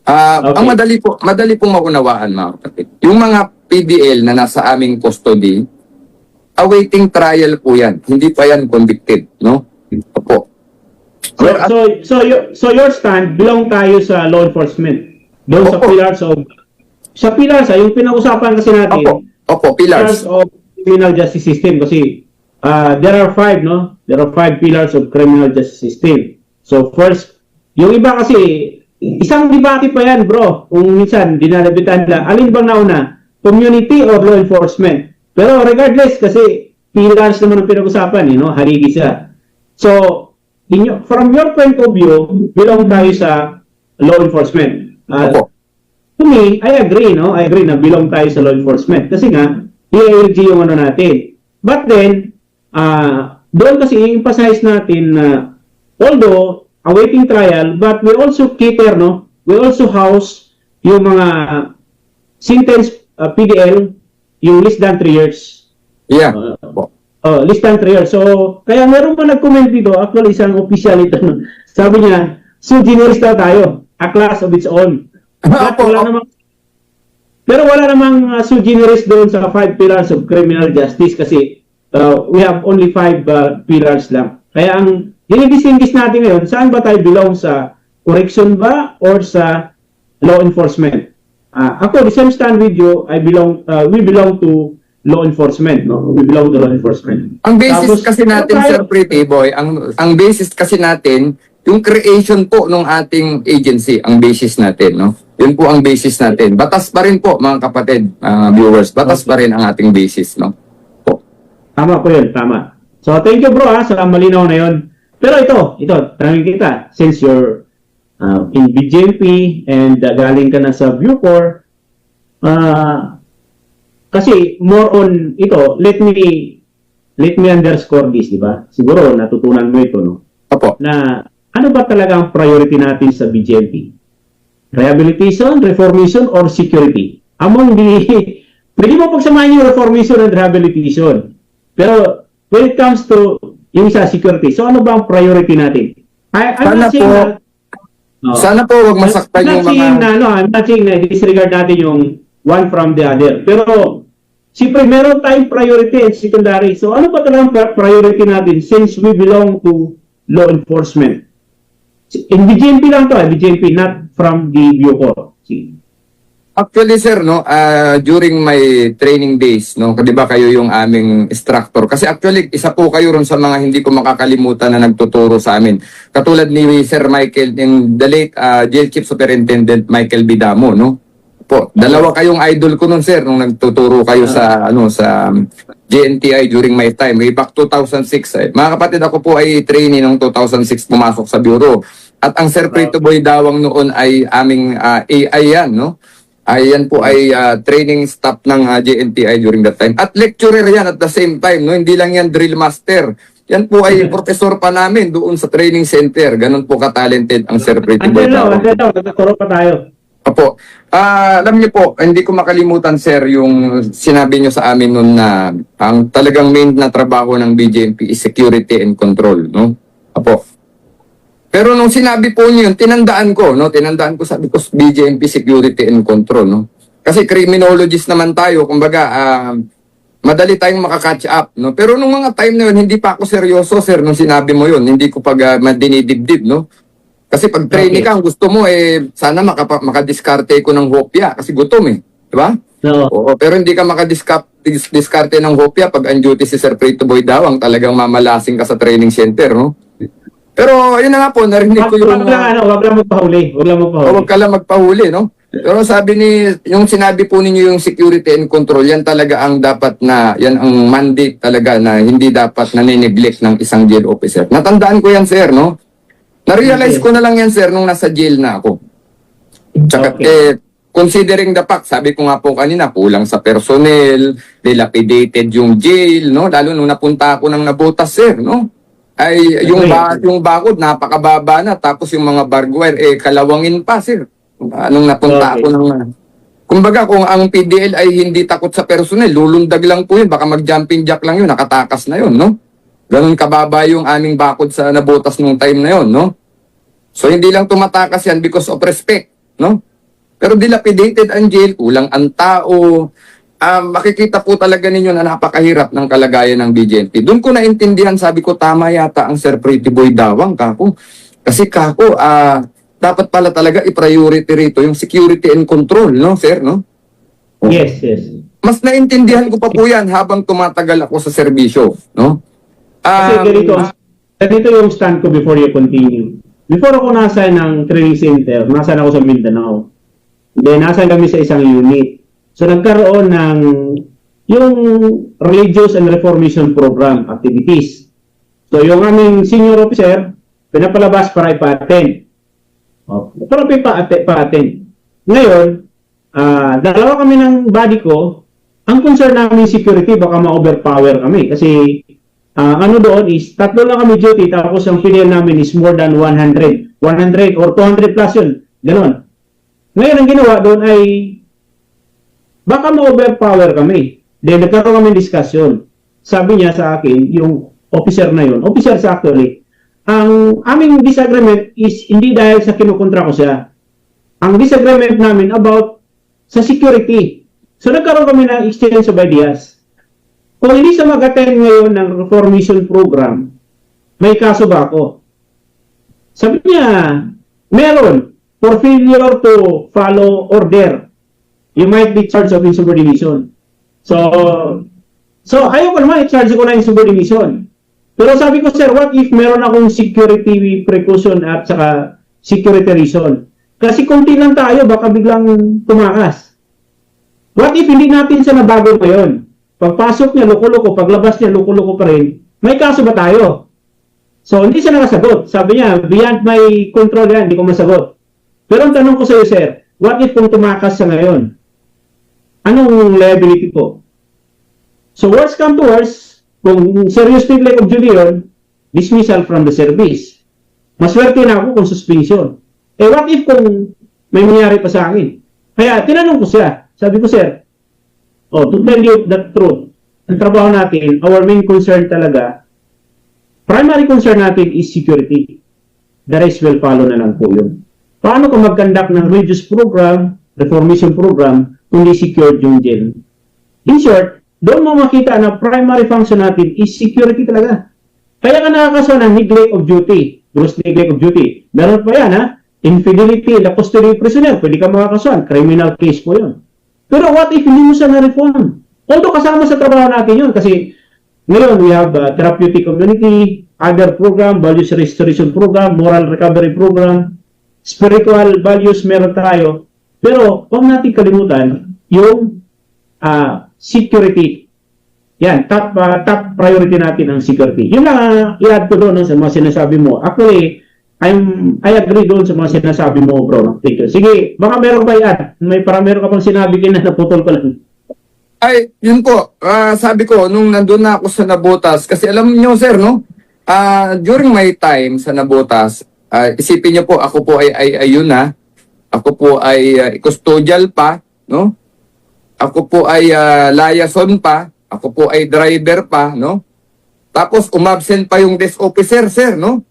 Speaker 2: Okay.
Speaker 7: Ang madali pong maunawaan, mga kapatid. Yung mga PDL na nasa aming custody, awaiting trial po yan. Hindi pa yan convicted, no? Opo.
Speaker 2: So your stand, belong tayo sa law enforcement. Doon sa
Speaker 7: Opo.
Speaker 2: pillars, yung pinag-usapan kasi natin,
Speaker 7: Opo, pillars.
Speaker 2: of criminal justice system kasi there are 5, no? There are 5 pillars of criminal justice system. So first, yung iba kasi, isang debate pa yan, bro. Kung minsan, dinalabitan nila, alin bang nauna? Community or law enforcement? Pero regardless, kasi pillars naman ang pinag-usapan, no? Haligi siya. So, from your point of view, belong tayo sa law enforcement.
Speaker 7: Opo.
Speaker 2: To me, I agree, no? I agree na belong tayo sa law enforcement. Kasi nga, DILG yung natin. But then, doon kasi i-emphasize natin na although awaiting trial, but we also cater, no? We also house yung mga sentence PDL, yung less than 3 years.
Speaker 7: Yeah.
Speaker 2: Less than 3 years. So, kaya meron pa nag-comment dito, actually isang official ito. Sabi niya, so generis daw tayo, a class of its own. But pero wala namang sui generis doon sa 5 pillars of criminal justice kasi we have only 5 pillars lang. Kaya ang dinidistinguish natin ngayon, saan ba tayo belong, sa correction ba or sa law enforcement? Ako, the same stand with you, we belong to law enforcement, no? We belong to law enforcement.
Speaker 7: Ang basis
Speaker 2: Tapos,
Speaker 7: kasi natin, Sir Pretty Boy, ang basis kasi natin, yung creation po ng ating agency, ang basis natin, no? Yun po ang basis natin. Batas pa rin po, mga kapatid, viewers, batas pa rin ang ating basis, no? Po.
Speaker 2: Tama po yun, tama. So, thank you bro, sa malinaw na yun. Pero ito, tanongin kita, since you're in BJP and galing ka na sa Bucor, kasi more on ito, let me underscore this, di ba? Siguro natutunan mo ito, no?
Speaker 7: Opo.
Speaker 2: Na ano ba talaga ang priority natin sa BJP? Rehabilitation, reformation, or security? Among pwede mo pagsamahin yung reformation and rehabilitation. Pero when it comes to yung sa security, so ano ba ang priority natin?
Speaker 7: Sana po wag masaktan yung mga...
Speaker 2: I'm not saying na disregard natin yung one from the other. Pero, siyempre, meron tayong priority and secondary. So, ano ba talagang priority natin since we belong to law enforcement? In BJP lang to, BJP, not from the Bucor.
Speaker 7: Actually, sir, no, during my training days, no, 'di ba kayo yung aming instructor? Kasi actually, isa po kayo ron sa mga hindi ko makakalimutan na nagtuturo sa amin. Katulad ni Sir Michael, yung the late Jail Chief Superintendent Michael Bidamo, no? Po, dalawa kayong idol ko nun, sir, nung nagtuturo kayo sa sa JNTI during my time, way back 2006. Mga kapatid, ako po ay trainee noong 2006 pumasok sa bureau. At ang Sir Prito Boy Dawang noon ay aming AI yan, no? Ayan po ay training staff ng JNTI during that time. At lecturer yan at the same time, no? Hindi lang yan drill master. Yan po ay professor pa namin doon sa training center. Ganun po ka-talented ang Sir Pretty Boy
Speaker 2: Andyan lang,
Speaker 7: Dawang.
Speaker 2: andyan lang. Nagkakuro pa tayo.
Speaker 7: Opo. Alam niyo po, hindi ko makalimutan, sir, yung sinabi niyo sa amin noon na ang talagang main na trabaho ng BJMP is security and control, no? Opo. Pero nung sinabi po niyo yun, tinandaan ko, no? Tinandaan ko, sabi ko, BJMP security and control, no? Kasi criminologist naman tayo, kumbaga, madali tayong makakatch up, no? Pero nung mga time na yun, hindi pa ako seryoso, sir, nung sinabi mo yun. Hindi ko pag madinidibdib, no? Kasi pag trainee ka, ang gusto mo, sana makadiskarte ko ng hopya kasi gutom, eh. Diba?
Speaker 2: No.
Speaker 7: Oo, pero hindi ka makadiskarte ng hopya pag on duty si Sir Pretty Boy Dawang, talagang mamalasing ka sa training center, no? Pero, yun na nga po, narinig ko yung...
Speaker 2: Wag lang magpahuli. Wag lang magpahuli.
Speaker 7: Huwag ka lang magpahuli, no? Pero sabi yung sinabi po ninyo yung security and control, yan talaga ang dapat na, yan ang mandate talaga na hindi dapat nanineglect ng isang jail officer. Natandaan ko yan, sir, no? Na-realize ko na lang yan, sir, nung nasa jail na ako. Tsaka, considering the fact, sabi ko nga po kanina, kulang sa personnel, dilapidated yung jail, no? Lalo nung napunta ako ng Nabotas, sir, no? Ay, yung bakod, napakababa na. Tapos yung mga barbed wire, kalawangin pa, sir. Nung napunta ako ng... Kumbaga, kung ang PDL ay hindi takot sa personnel, lulundag lang po yun. Baka mag-jumping jack lang yun, nakatakas na yun, no? Ganun kababa yung aming bakod sa Nabotas nung time na yon, no? So, hindi lang tumatakas yan because of respect, no? Pero dilapidated ang jail, kulang ang tao. Makikita po talaga ninyo na napakahirap ng kalagayan ng BJMP. Doon ko naintindihan, sabi ko, tama yata ang Sir Pretty Boy Dawang, kako. Kasi kako, dapat pala talaga i-priority rito yung security and control, no, sir, no?
Speaker 2: Yes, yes.
Speaker 7: Mas naintindihan ko pa po yan habang tumatagal ako sa serbisyo, no?
Speaker 2: Kasi ganito yung stand ko before you continue. Before ako nasa ng training center, nasa ako sa Mindanao. Then, nasa kami sa isang unit. So, nagkaroon ng yung Religious and Reformation Program activities. So, yung aming senior officer, pinapalabas para ipa-attend. Para pa-attend. Ngayon, dalawa kami ng body ko, ang concern namin security, baka ma-overpower kami. Kasi, ano doon is, tatlo lang kami duty, tapos ang PDL namin is more than 100. 100 or 200 plus yun. Ganon. Ngayon, ang ginawa doon ay, baka ma-overpower kami. Then, nagkaroon kami discussion. Sabi niya sa akin, yung officer na yun, officers actually, ang aming disagreement is hindi dahil sa kinukontra ko siya. Ang disagreement namin about sa security. So, nagkaroon kami ng exchange of ideas. Kung hindi siya mag-attend ngayon ng reformation program, may kaso ba ako? Sabi niya, meron. For failure to follow order, you might be charged of insubordination. So ayaw ko naman, i-charge ko na insubordination. Pero sabi ko, sir, what if meron akong security precaution at saka security reason? Kasi konti lang tayo, baka biglang tumakas. What if hindi natin siya nabago ngayon? Pagpasok niya, loko-loko. Paglabas niya, loko-loko pa rin. May kaso ba tayo? So, hindi siya nakasagot. Sabi niya, beyond my control yan, hindi ko masagot. Pero ang tanong ko sa iyo, sir, what if kung tumakas siya ngayon? Anong liability ko? So, worst come to worst, kung serious neglect of duty yun, dismissal from the service. Maswerte na ako kung suspension. What if kung may mangyari pa sa akin? Kaya, tinanong ko siya. Sabi ko, sir, to tell you the truth, ang trabaho natin, our main concern talaga, primary concern natin is security. The rest will follow na lang po yun. Paano kung mag-conduct ng religious program, reformation program, kung di secured yung jail? In short, doon mo makita na primary function natin is security talaga. Kaya ka nakakaso ng neglect of duty, gross neglect of duty. Meron pa yan, ha? Infidelity, the custody of prisoner, pwede ka makakasuhan, criminal case po yun. Pero what if hindi mo siya na-reform? Although kasama sa trabaho natin yun, kasi ngayon we have therapeutic community, other program, values restoration program, moral recovery program, spiritual values meron tayo. Pero huwag natin kalimutan yung security. Yan, top priority natin ang security. Yun lang i-add ko doon sa mga sinasabi mo. Actually, I agree doon sa mga sinasabi mo, bro. Sige, baka meron ba i-add? Meron ka pang sinabi kina naputol ko lang.
Speaker 7: Ay, yun po. Sabi ko, nung nandun na ako sa Nabotas, kasi alam niyo, sir, no? During my time sa Nabotas, isipin niyo po, ako po ay ayun na. Ako po ay custodial pa, no? Ako po ay liaison pa. Ako po ay driver pa, no? Tapos umabsent pa yung desk officer, sir, no?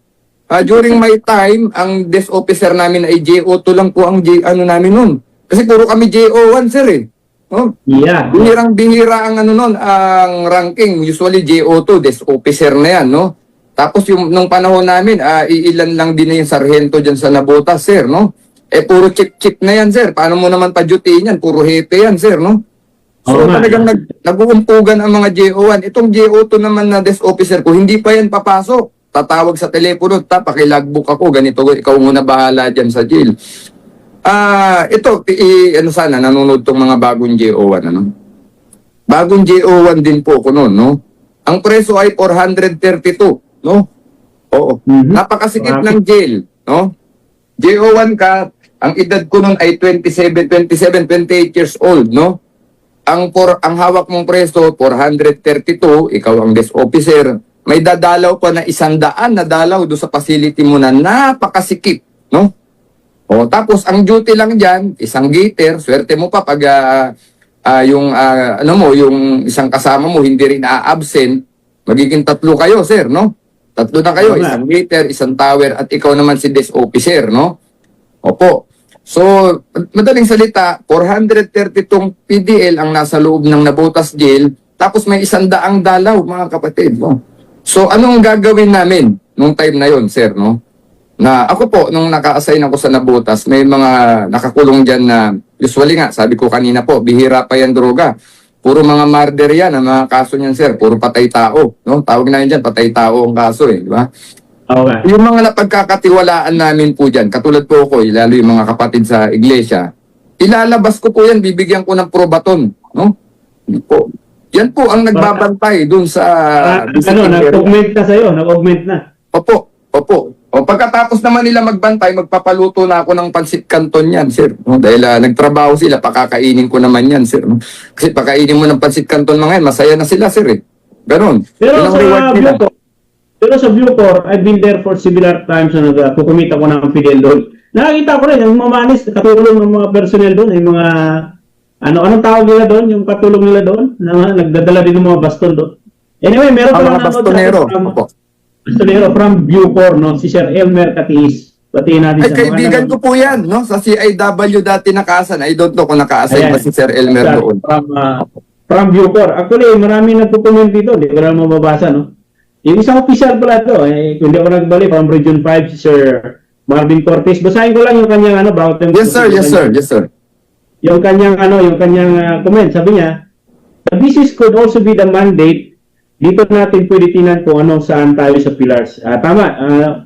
Speaker 7: During my time, ang desk officer namin ay JO2 lang po ang namin nun. Kasi puro kami JO1, sir, eh. No?
Speaker 2: Yeah.
Speaker 7: Bihirang-bihira ang ang ranking. Usually JO2, desk officer na yan, no? Tapos yung nung panahon namin, iilan lang din na yung sarhento dyan sa Nabotas, sir, no? Puro chip-chip na yan, sir. Paano mo naman pa-duty yan? Puro hepe yan, sir, no? So talagang nag-uumpugan ang mga JO1. Itong JO2 naman na desk officer ko, hindi pa yan papasok. Tatawag sa telepono, pakilogbook ako, ganito, ikaw muna bahala dyan sa jail. Sana, nanonood tong mga bagong JO1, ano? Bagong JO1 din po ko noon, no? Ang preso ay 432, no? Oo. Napakasikip ng jail, no? JO1 ka, ang edad ko noon ay 28 years old, no? Ang hawak mong preso, 432, ikaw ang desk officer. May dadalaw pa na 100 na dalaw do sa facility mo na napakasikip, no? Tapos ang duty lang diyan, isang gater, swerte mo pa pag yung isang kasama mo hindi rin absent, magiging 3 kayo, sir, no? 3 na kayo, isang gater, isang tower at ikaw naman si desk officer, no? Opo. So, madaling salita, 432 PDL ang nasa loob ng Nabotas Jail, tapos may 100 dalaw, mga kapatid, no? So, anong gagawin namin nung time na yon, sir, no? Na ako po, nung naka-assign ako sa Nabotas, may mga nakakulong dyan na, usually nga, sabi ko kanina po, bihira pa yan droga. Puro mga murder yan, ang mga kaso niyan, sir, puro patay tao, no? Tawag na yun dyan, patay tao ang kaso, di ba?
Speaker 2: Okay.
Speaker 7: Yung mga napagkakatiwalaan namin po dyan, katulad po ko, lalo yung mga kapatid sa iglesia, ilalabas ko po yan, bibigyan ko ng probaton, no? Po. Yan po ang nagbabantay dun sa...
Speaker 2: nag-augment na sa'yo, nag-augment na.
Speaker 7: Opo. Pagkatapos naman nila magbantay, magpapaluto na ako ng pansit canton yan, sir. No? Dahil nagtrabaho sila, pakakainin ko naman yan, sir. No? Kasi pakainin mo ng pansit canton mga yan, masaya na sila, sir, eh. Ganon.
Speaker 2: Pero sa Bucor, I've been there for similar times na nagkukumit ako ng Fidel doon. Nakakita ko rin, yung mamanis, katulong ng mga personnel doon, yung mga, anong tawag nila doon, yung katulong nila doon, na nagdadala din ng mga baston doon. Anyway, meron pa lang
Speaker 7: bastonero.
Speaker 2: Bastonero from Bucor, no? Si Sir Elmer Catiis. Batiin natin
Speaker 7: ay, kaibigan ko po yan, no? Sa CIW dati nakaasan. I don't know kung naka-assign pa si Sir Elmer doon.
Speaker 2: From Bucor. Actually, marami nagpo-comment dito. Hindi ko lang mababasa, no? Yung isang official pala ito, kung hindi ako nagbali, from Region 5, si Sir Marvin Cortez. Basahin ko lang yung kanyang, about them.
Speaker 7: Yes, sir.
Speaker 2: Yung kanyang, comment. Sabi niya, this could also be the mandate. Dito natin pwede tinan kung saan tayo sa pillars. Tama,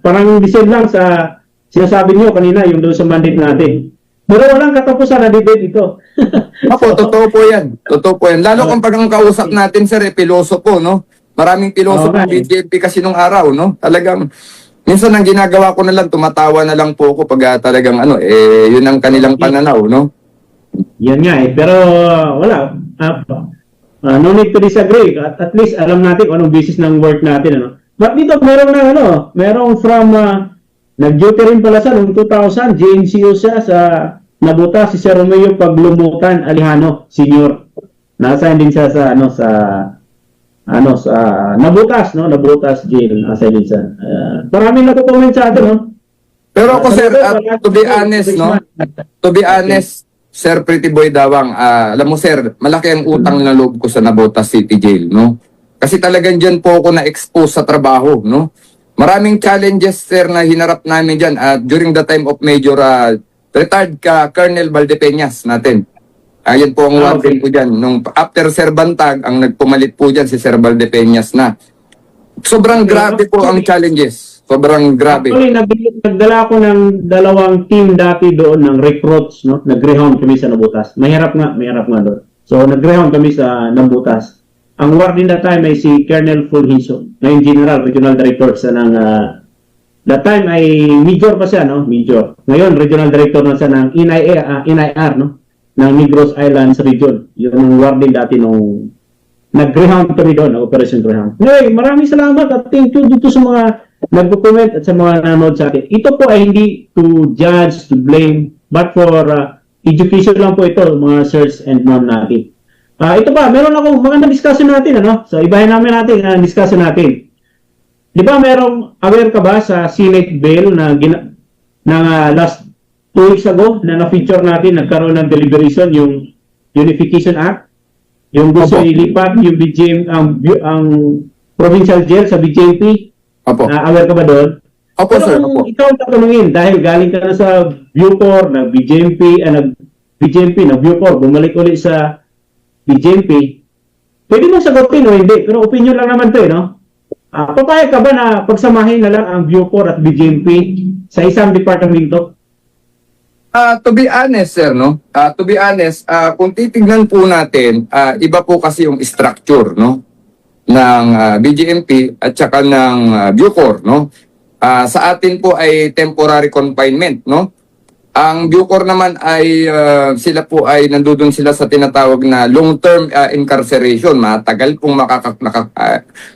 Speaker 2: parang design lang sa sinasabi niyo kanina, yung doon sa mandate natin. Pero walang katapusan na debate ito.
Speaker 7: Opo, totoo po yan. Lalo kung pag ang kausap natin, sir, pilosopo, no? Maraming pilosopo ng BJP kasi nung araw, no? Talagang, minsan ang ginagawa ko na lang, tumatawa na lang po ako pag talagang, yun ang kanilang pananaw, no?
Speaker 2: Yan nga Pero wala. No need to disagree. At least alam natin kung anong basis ng work natin, But dito merong from nag-duty rin pala sa noong 2000, JNCO siya sa Nabotas, si Sir Romeo Paglumutan Alejano Senior. Nasa din siya sa Nabotas, Nabotas jail. Nasa din siya. Maraming nagko-comment sa atin,
Speaker 7: Pero ako, sir, to be honest, Sir Pretty Boy Dawang, alam mo, sir, malaki ang utang na loob ko sa Nabotas City Jail, no? Kasi talagang dyan po ako na-expose sa trabaho, no? Maraming challenges, sir, na hinarap namin dyan during the time of Major retired Colonel Valdepeñas natin. Yan po ang warden ko dyan. After Sir Bantag, ang nagpumalit po dyan si Sir Valdepeñas na. Sobrang grabe po ang challenges. Sobrang grabe.
Speaker 2: Actually, nagdala ako ng 2 team dati doon ng recruits, no? Nag-rehound kami sa Nabotas. Mahirap nga doon. So, nag-rehound kami sa Nabotas. Ang warden that time ay si Colonel Fulgencio, ngayon General, Regional Director sa ng that time ay Major pa siya, no? Major. Ngayon, Regional Director na siya ng NIR, no? Ng Negros Islands Region. Yun ang warden dati nung nag-ground kami doon, Operation Ground. Anyway, maraming salamat at thank you dito sa mga nagko-comment at sa mga nanonood sa atin. Ito po ay hindi to judge, to blame, but for education lang po ito, mga sirs and ma'am natin. Ito pa, meron akong mga na-discussion natin, ano? So, ibahin namin natin, discussion natin. Di ba merong, aware ka ba sa Senate bill na last 2 weeks ago na na-feature natin, nagkaroon ng deliberation, yung Unification Act? Yung gusto
Speaker 7: Opo.
Speaker 2: ilipat yung BJM, ang provincial jail sa BJP.
Speaker 7: Opo.
Speaker 2: Aware ka ba doon?
Speaker 7: Opo,
Speaker 2: Pero
Speaker 7: sir.
Speaker 2: kung
Speaker 7: Opo.
Speaker 2: ikaw tatanungin, dahil galing ka na sa Bucor, nag-BJMP, nag-Bucor, bumalik ulit sa BJMP, pwede mong sagutin o hindi, pero opinion lang naman to, no? Papayag ka ba na pagsamahin na lang ang Bucor at BJMP sa isang departamento?
Speaker 7: To be honest, sir, no? To be honest, kung titignan po natin, iba po kasi yung structure, no? Ng BGMP at saka ng Bucor, no? Sa atin po ay temporary confinement, no? Ang Bucor naman ay sila po ay nandoon sila sa tinatawag na long-term incarceration. Matagal pong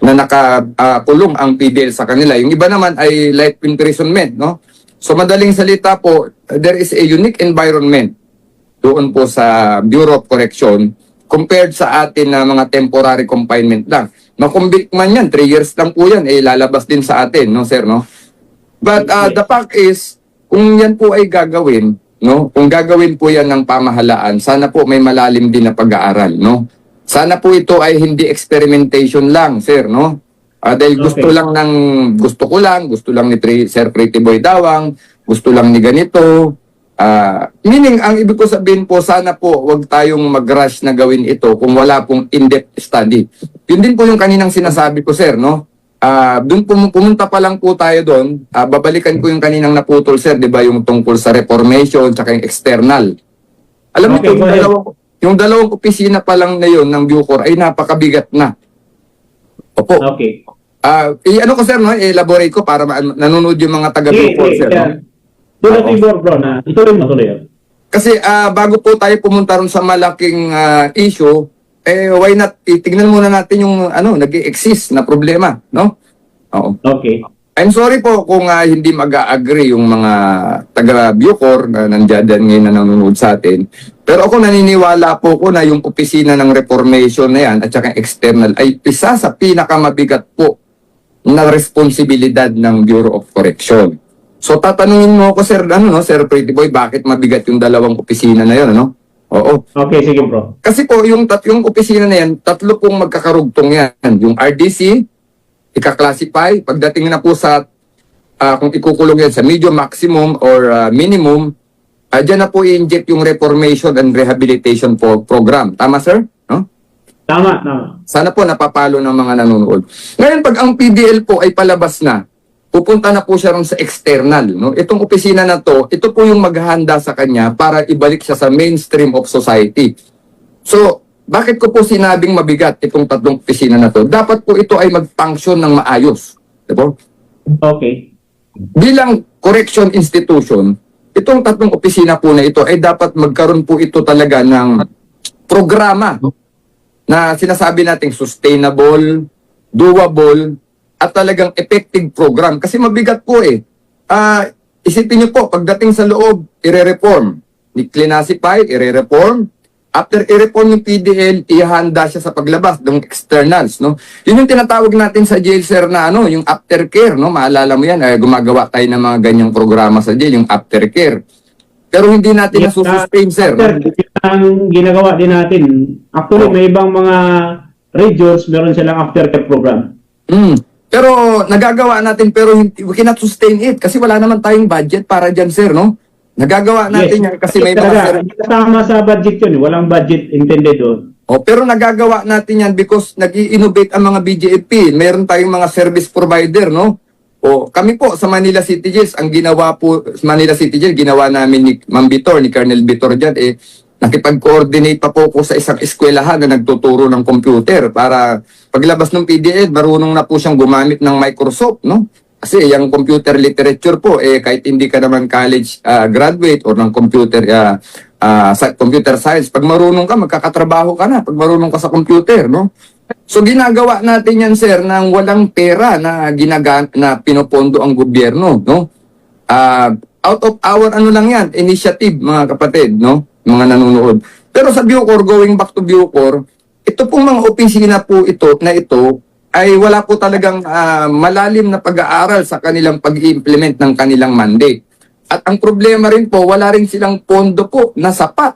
Speaker 7: nakakulong ang PDL sa kanila. Yung iba naman ay life imprisonment, no? So madaling salita po, there is a unique environment doon po sa Bureau of Correction compared sa atin na mga temporary confinement lang. Makumbik man yan, 3 years lang po yan, lalabas din sa atin, no sir, no? But the fact is, kung yan po ay gagawin, no? Kung gagawin po yan ng pamahalaan, sana po may malalim din na pag-aaral, no? Sana po ito ay hindi experimentation lang, sir, no? Dahil gusto ko lang ni Sir Pretty Boy Dawang, gusto lang ni ganito. Meaning, ang ibig ko sabihin po, sana po wag tayong mag-rush na gawin ito kung wala pong in-depth study. Yun din po yung kaninang sinasabi ko, sir, no? Doon pumunta pa lang po tayo doon. Babalikan ko yung kaninang naputol, sir, di ba, yung tungkol sa reformation tsaka yung external. Alam mo,
Speaker 2: Okay,
Speaker 7: yung dalawang opisina pa lang na yun ng Bucor ay napakabigat na. Opo.
Speaker 2: Okay.
Speaker 7: Ano ko, sir, no? Elaborate ko para nanonood yung mga taga-Bucor, sir, no?
Speaker 2: Tuloy bro na. Ituloy mo tuloy.
Speaker 7: Kasi bago po tayo pumunta ron sa malaking issue, why not tingnan muna natin yung nag-exist na problema, no? Oo.
Speaker 2: Okay.
Speaker 7: I'm sorry po kung hindi mag-agree yung mga taga-Bucor na nandiyan ngayon na nanonood sa atin. Pero ako naniniwala po ko na yung opisina ng reformation na yan at saka external ay isa sa pinakamabigat po na responsibilidad ng Bureau of Correction. So tatanungin mo ako, sir, Sir Pretty Boy, bakit mabigat yung dalawang opisina na yun, ano? Oo.
Speaker 2: Okay, sige bro.
Speaker 7: Kasi po, yung opisina na yan, tatlo pong magkakarugtong yan. Yung RDC, ika-classify, pagdating na po sa, kung ikukulong yan sa medium, maximum, or minimum, dyan na po i-inject yung reformation and rehabilitation program. Tama, sir? No?
Speaker 2: Tama.
Speaker 7: Sana po napapalo ng mga nanonood. Ngayon, pag ang PDL po ay palabas na, pupunta na po siya ron sa external, no? Itong opisina na to, ito po yung maghahanda sa kanya para ibalik siya sa mainstream of society. So, bakit ko po sinabing mabigat itong tatlong opisina na to? Dapat po ito ay mag-function ng maayos. Diba?
Speaker 2: Okay.
Speaker 7: Bilang correction institution, itong tatlong opisina po na ito ay dapat magkaroon po ito talaga ng programa na sinasabi nating sustainable, doable, at talagang effective program. Kasi mabigat po isipin niyo po, pagdating sa loob, i-reform. I-classify, i-reform. After i-reform yung PDL, ihanda siya sa paglabas ng externals, no? Yun yung tinatawag natin sa jail, sir, na yung aftercare, no? Maalala mo yan, gumagawa tayo ng mga ganyang programa sa jail, yung aftercare. Pero hindi natin nasusustain, sir.
Speaker 2: Ang ginagawa din natin, actually, may ibang mga regions, meron silang aftercare program.
Speaker 7: Pero nagagawa natin pero we cannot sustain it kasi wala naman tayong budget para dyan, sir, no? Nagagawa natin yan kasi may mga
Speaker 2: Hindi kasama sa budget yun. Walang budget intended doon.
Speaker 7: pero nagagawa natin yan because nag-i-innovate ang mga BJP. Meron tayong mga service provider, no? Kami po sa Manila City Jails, ang ginawa po sa Manila City Jail, ginawa namin ni Ma'am Bitor, ni Colonel Bitor dyan, nakipag-coordinate pa po ko sa isang eskwelahan na nagtuturo ng computer para paglabas ng PDL, marunong na po siyang gumamit ng Microsoft, no? Kasi yung computer literature po, kahit hindi ka naman college graduate or ng computer science, pag marunong ka, magkakatrabaho ka na, pag marunong ka sa computer, no? So ginagawa natin yan, sir, nang walang pera na na pinopondo ang gobyerno, no? Out of our ano lang yan, initiative, mga kapatid, no? Mga nanonood. Pero sa Bucor, going back to Bucor, ito pong mga opisina po ito ay wala po talagang malalim na pag-aaral sa kanilang pag-implement ng kanilang mandate. At ang problema rin po, wala rin silang pondo po na sapat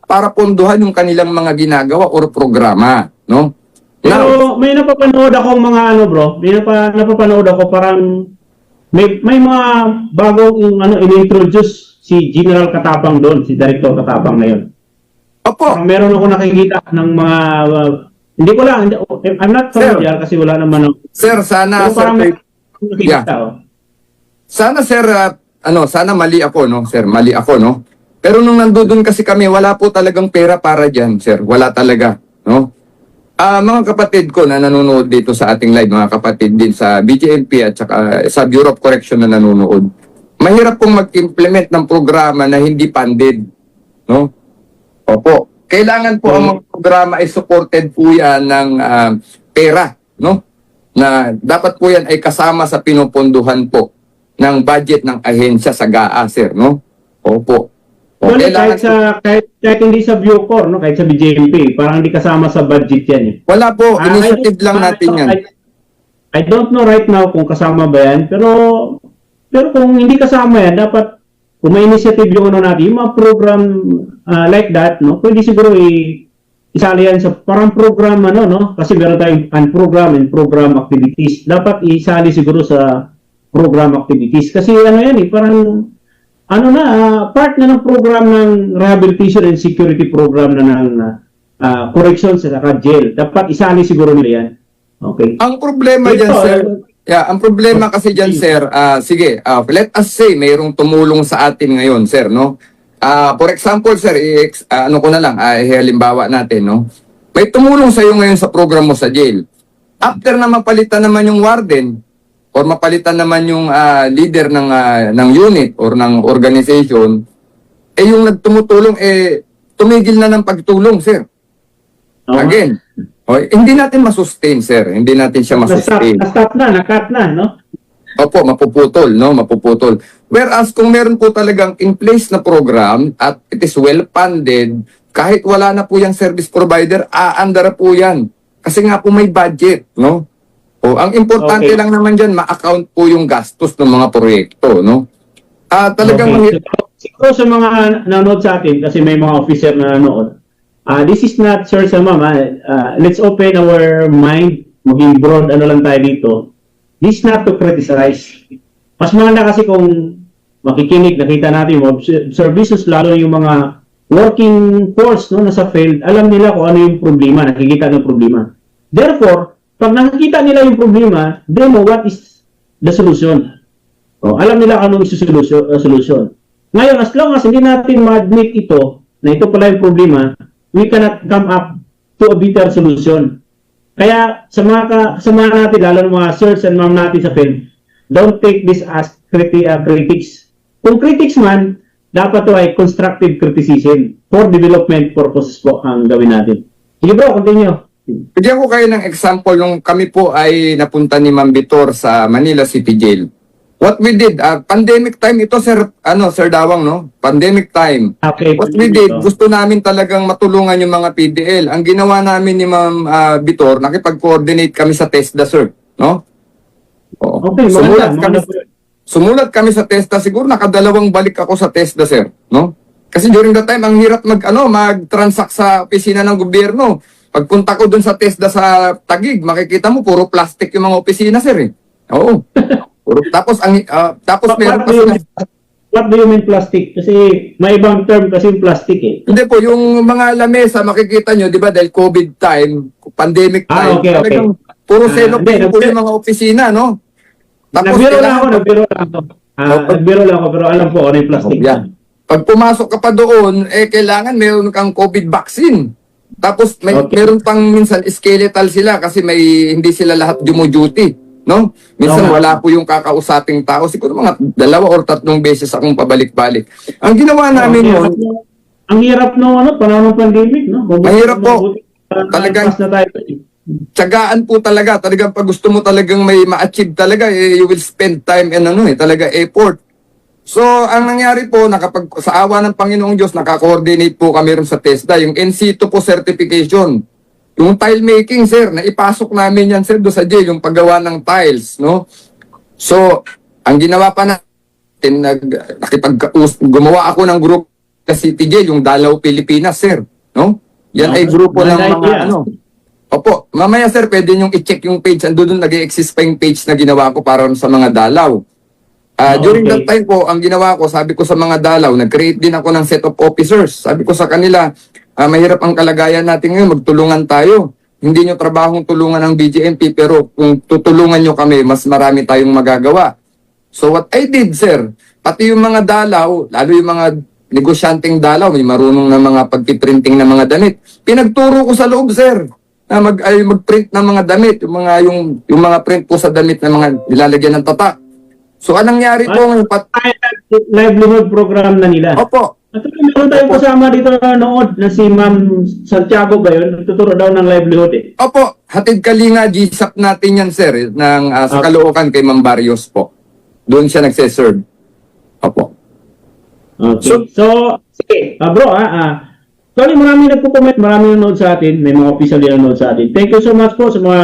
Speaker 7: para pondohan yung kanilang mga ginagawa or programa, no?
Speaker 2: Pero may napapanood akong mga ano bro, napapanood ako parang may mga bagong ano in-introduce si General Katapang doon, si Director Katapang na yun.
Speaker 7: Opo.
Speaker 2: Parang meron ako nakikita ng mga hindi ko lang, I'm not familiar kasi wala naman ako.
Speaker 7: Sir, sana
Speaker 2: Pero parang
Speaker 7: sir,
Speaker 2: may nakikita, oh.
Speaker 7: sana sir, sana mali ako, no? Sir, mali ako, no? Pero nung nandoon kasi kami, wala po talagang pera para diyan, sir. Wala talaga, no? Mga kapatid ko na nanonood dito sa ating live, mga kapatid din sa BJMP at saka sa Bureau of Correction na nanonood, mahirap pong mag-implement ng programa na hindi funded, no? Opo. Kailangan po ang mga programa ay supported po yan ng pera, no? Na dapat po yan ay kasama sa pinupunduhan po ng budget ng ahensya sa GAA, sir, no? Opo. O,
Speaker 2: Well,
Speaker 7: kailangan
Speaker 2: kahit hindi sa Bucor, no? Kahit sa BJMP, parang hindi kasama sa budget yan eh.
Speaker 7: wala po,
Speaker 2: Ah,
Speaker 7: initiative lang natin yan.
Speaker 2: I don't know right now kung kasama ba yan, pero kung hindi kasama yan, dapat kung may initiative yung ano natin, yung mga program like that, no? Pwede siguro isali yan sa parang program ano, no? Kasi meron tayong program and program activities. Dapat isali siguro sa program activities kasi ano yan parang ano na, part na ng program ng rehabilitation and security program na ng corrections at saka jail. Dapat isali siguro nila yan. Okay.
Speaker 7: Ang problema dyan, sir, ang problema kasi dyan, sir, sige, let us say, mayroong tumulong sa atin ngayon, sir, no? For example, sir, ano ko na lang, halimbawa natin, no? May tumulong sa iyo ngayon sa program mo sa jail. After na mapalitan naman yung warden, or mapalitan naman yung leader ng unit or ng organization, yung nagtumutulong, tumigil na ng pagtulong, sir. Again, hindi natin masustain, sir. Hindi natin siya masustain.
Speaker 2: Nakat na, no?
Speaker 7: Opo, mapuputol, no? Mapuputol. Whereas kung meron po talagang in place na program at it is well funded, kahit wala na po yung service provider, aandar po yan. Kasi nga po may budget, no? O, ang importante lang naman dyan, ma-account po yung gastos ng mga proyekto, no? Talagang
Speaker 2: siguro sa mga nanonood sa atin, kasi may mga officer na nanonood, this is not, sir, sa mama, let's open our mind, maging broad, ano lang tayo dito. This is not to criticize. Mas maganda kasi kung makikinig, nakita natin yung services, lalo yung mga working force, no, nasa field, alam nila kung ano yung problema, nakikita ng problema. Therefore, pag nakikita nila yung problema, they know what is the solution. Alam nila anong solution. Ngayon, as long as hindi natin ma-admit ito, na ito pala yung problema, we cannot come up to a better solution. Kaya, sa mga natin, lalo ng mga sirs and ma'am natin sa field, don't take this as critics. Kung critics man, dapat to ay constructive criticism for development purposes po ang gawin natin. Sige bro, continue.
Speaker 7: bigyan ko kayo ng example nung kami po ay napunta ni Ma'am Vitor sa Manila City Jail. What we did, pandemic time ito, Sir Dawang, no? Pandemic time.
Speaker 2: Okay.
Speaker 7: What we did, gusto namin talagang matulungan yung mga PDL. Ang ginawa namin ni Ma'am Vitor, nakipag-coordinate kami sa TESDA, sir, no? Oo.
Speaker 2: Okay,
Speaker 7: Sumulat kami sa TESDA, siguro nakadalawang balik ako sa TESDA, sir, no? Kasi during that time, ang hirap mag-transact sa opisina ng gobyerno. Pagpunta ko dun sa TESDA sa Taguig, makikita mo puro plastic yung mga opisina, sir, eh. Oo. Tapos meron pa sila.
Speaker 2: What do you mean plastic? Kasi may ibang term kasi yung plastic eh.
Speaker 7: Hindi po, yung mga lamesa, makikita nyo, di ba, dahil COVID time, pandemic time,
Speaker 2: okay.
Speaker 7: puro selok po yung mga opisina, no?
Speaker 2: Nagbiro lang ako. Nagbiro lang ako, pero alam po ano yung plastic.
Speaker 7: Yan. Pag pumasok ka pa doon, kailangan meron kang COVID vaccine. Tapos meron pang minsan skeletal sila kasi hindi sila lahat duty, no? Minsan wala po yung kakausaping tao. Siguro mga 2 or 3 beses akong pabalik-balik. Ang ginawa namin yun,
Speaker 2: ang hirap no panahon ng pandemic, no?
Speaker 7: Ang hirap po. Talagang tiyagaan po talaga. Talagang pag gusto mo talagang may ma-achieve talaga, you will spend time and talaga effort. So, ang nangyari po, sa awa ng Panginoong Diyos, naka-coordinate po kami rin sa TESDA, yung NC2 po certification. Yung tile making, sir, naipasok namin yan, sir, do sa jail, yung paggawa ng tiles, no? So, ang ginawa pa natin, gumawa ako ng group sa City Jail, yung Dalaw Pilipinas, sir, no? Yan ay grupo ng mga, Opo, mamaya, sir, pwede nyo i-check yung page, doon nag-exist pa yung page na ginawa ko para sa mga dalaw. During that time po, ang ginawa ko, sabi ko sa mga dalaw, nag-create din ako ng set of officers. Sabi ko sa kanila, mahirap ang kalagayan natin ngayon, magtulungan tayo. Hindi nyo trabahong tulungan ng BJMP, pero kung tutulungan nyo kami, mas marami tayong magagawa. So what I did, sir, pati yung mga dalaw, lalo yung mga negosyanteng dalaw, may marunong na mga pagpiprinting ng mga damit, pinagturo ko sa loob, sir, na mag-print ng mga damit, yung mga print po sa damit na mga nilalagyan ng tatak. So, anong nangyari po ngayon?
Speaker 2: Livelihood program na nila.
Speaker 7: Opo.
Speaker 2: At meron tayong kasama dito na nood na si Ma'am Santiago ba yun? Nagtuturo daw ng livelihood eh.
Speaker 7: Opo. Hatid Kalinga, GSAP natin yan, sir, sa Caloocan kay Ma'am Barrios po. Doon siya nagseserve. Opo.
Speaker 2: Okay. So sige. Bro, Tony, marami nagpo-comment, marami nanonood sa atin. May mga official din nanonood sa atin. Thank you so much po sa mga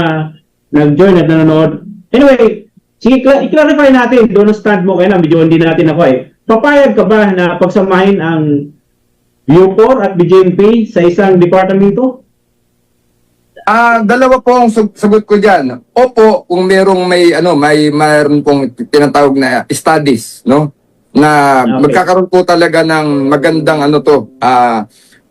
Speaker 2: nag-join at nanonood. Anyway, sige, i-clarify natin, doon ang stand mo, kaya na, medyo hindi natin ako eh. Papayag ka ba na pagsamahin ang Bucor at BJMP sa isang departamento?
Speaker 7: Dalawa po ang sagot ko diyan. Opo, kung merong mayroon pong tinatawag na studies, no? Na magkakaroon po talaga ng magandang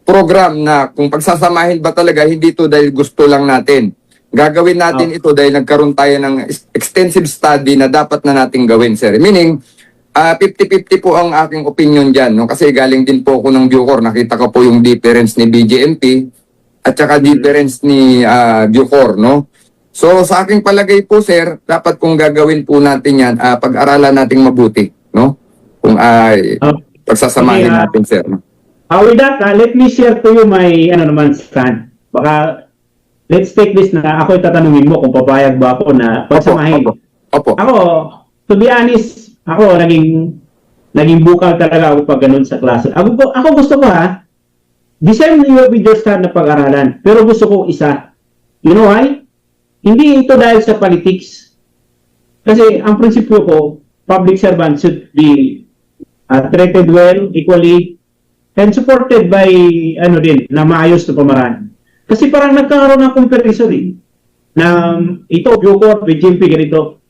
Speaker 7: program na kung pagsasamahin ba talaga, hindi to dahil gusto lang natin. Gagawin natin ito dahil nagkaroon tayo ng extensive study na dapat na natin gawin, sir. Meaning, 50-50 po ang aking opinion dyan. No? Kasi galing din po ako ng Bucor. Nakita ko po yung difference ni BJMP at saka difference ni Bucor. No? So, sa aking palagay po, sir, dapat kung gagawin po natin yan, pag-aralan natin mabuti. No? Kung pagsasamahin natin, sir. No?
Speaker 2: With that, let me share to you my stand. Baka let's take this na ako tatanungin mo kung papayag ba ako na pagsamahin.
Speaker 7: Opo.
Speaker 2: Ako, to be honest, ako naging bukal talaga ako pag ganun sa klase. Ako gusto ko the same with your stand na pag-aralan, pero gusto ko isa. You know why? Hindi ito dahil sa politics. Kasi ang prinsipyo ko, public servants should be treated well, equally, and supported by na maayos na pamaraan. Kasi parang nagkakaroon ng comparison na ito, Bucor, BJMP, ganito.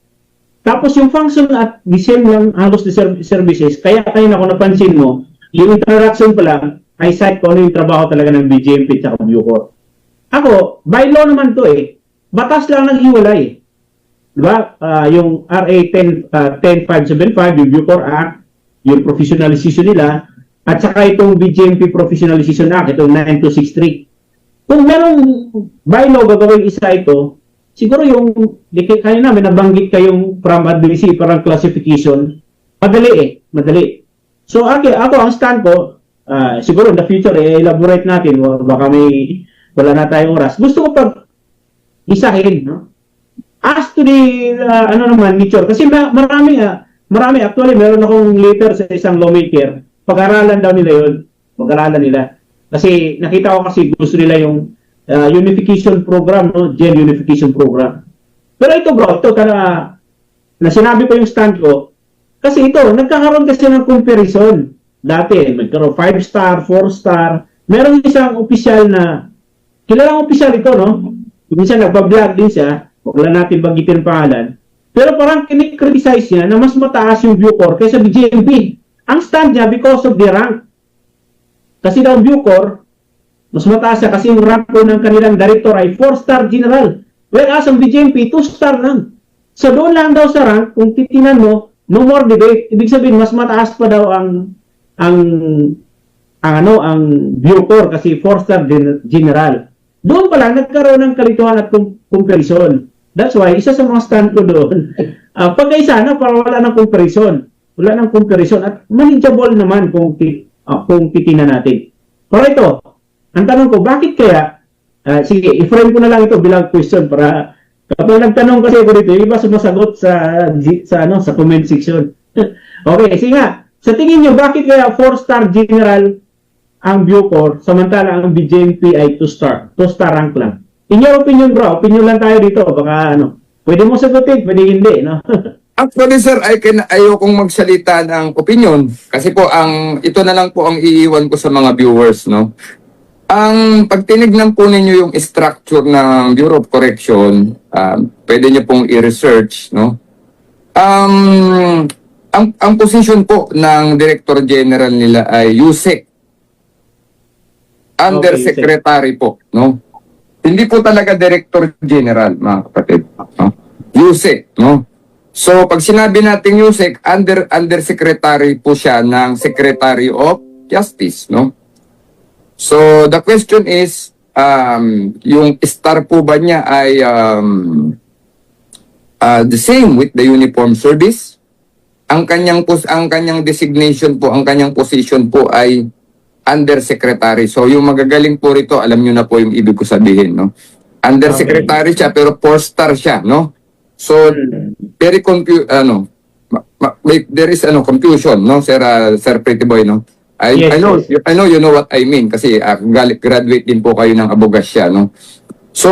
Speaker 2: Tapos yung function at the same lang halos the services, kaya na kung napansin mo, yung interaction pa lang, ay site ko ano yung trabaho talaga ng BJMP at Bucor. Ako, by law naman to batas lang naghiwalay. Diba? Yung RA 10575, yung Bucor Act, yung professionalization nila, at saka itong BJMP Professionalization Act, itong 9263. Kung merong bylaw gagawin isa ito, siguro yung, kanina may nabanggit kayong from advocacy, parang classification, madali. So ako ang stand ko, siguro in the future, elaborate natin, baka wala na tayong oras. Gusto ko pag isahin, no? As to the, nature, kasi marami, actually, meron akong letter sa isang lawmaker, pag-aralan daw nila yun, Kasi nakita ko kasi gusto nila yung unification program, no? Gen unification program. Pero ito bro, na sinabi ko yung stand ko, kasi ito, nagkakaroon kasi ng comparison. Dati, nagkaroon 5-star, 4-star, meron isang opisyal na, kilalang opisyal ito, no? Minsan nagbablog din siya, wala natin bagitin pangalan, pero parang kinikriticize niya na mas mataas yung Bucor kaysa BJMP. Ang stand niya because of the rank. Kasi daw Bucor, mas mataas siya kasi yung rank po ng kanilang director ay 4-star general. Whereas ang BJMP, 2-star lang. So doon lang daw sa rank, kung titinan mo, no more debate. Ibig sabihin, mas mataas pa daw ang Bucor kasi 4-star general. Doon pa lang nagkaroon ng kalituhan at comparison. That's why, isa sa mga stand ko doon, pagkaisa na para wala ng comparison. Wala ng comparison at manageable naman kung titingnan natin. Pero ito, ang tanong ko, bakit kaya Sige, i-frame ko na lang ito bilang question para kapag nagtanong kasi ako dito, yung iba sumasagot sa comment section. Okay, sige nga. Sa tingin nyo, bakit kaya 4-star general ang Bucor, samantala ang BJMP ay 2-star rank lang? In your opinion, bro, opinion lang tayo dito. Baka pwede mo sagutin, pwede hindi, no?
Speaker 7: Actually, sir, ayokong magsalita ng opinion kasi po ito na lang po ang iiwan ko sa mga viewers, no? Ang pag tinignan po ninyo yung structure ng Bureau of Correction, pwede niyo pong i-research, no? Ang position po ng Director General nila ay USEC. Undersecretary po, no? Hindi po talaga Director General, mga kapatid, no? USEC, no? So, pag sinabi natin USEC, undersecretary po siya ng Secretary of Justice, no? So, the question is, yung star po ba niya ay the same with the uniform service? Ang kanyang designation po, ang kanyang position po ay undersecretary. So, yung magagaling po rito, alam nyo na po yung ibig ko sabihin, no? Undersecretary siya, pero 4-star siya, no? So, very there is confusion, no, Sir Pretty Boy, no? I know you know what I mean kasi graduate din po kayo ng abogasya, no? So,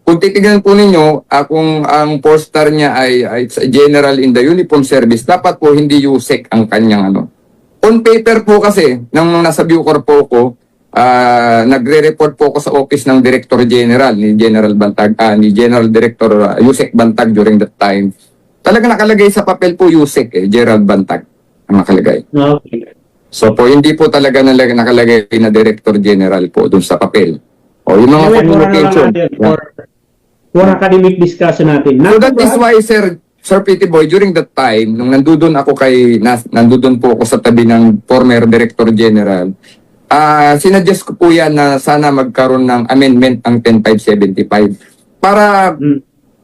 Speaker 7: kung titignan po ninyo, kung ang 4-star niya ay general in the uniform service, dapat po hindi USEC ang kanyang On paper po kasi, nang nasa Bucor po ko, nagre-report po ako sa office ng Director General ni General Bantag, ni General Director Yusek Bantag during that time. Talaga nakalagay sa papel po Yusek Gerald Bantag ang nakalagay.
Speaker 2: Okay.
Speaker 7: So po hindi po talaga nakalagay na Director General po doon sa papel. O yung mga communication.
Speaker 2: For academic discussion natin.
Speaker 7: So that is why Sir Pretty Boy, during that time, nung nandudon po ako sa tabi ng former Director General, sinuggest ko po yan na sana magkaroon ng amendment ang 10575 para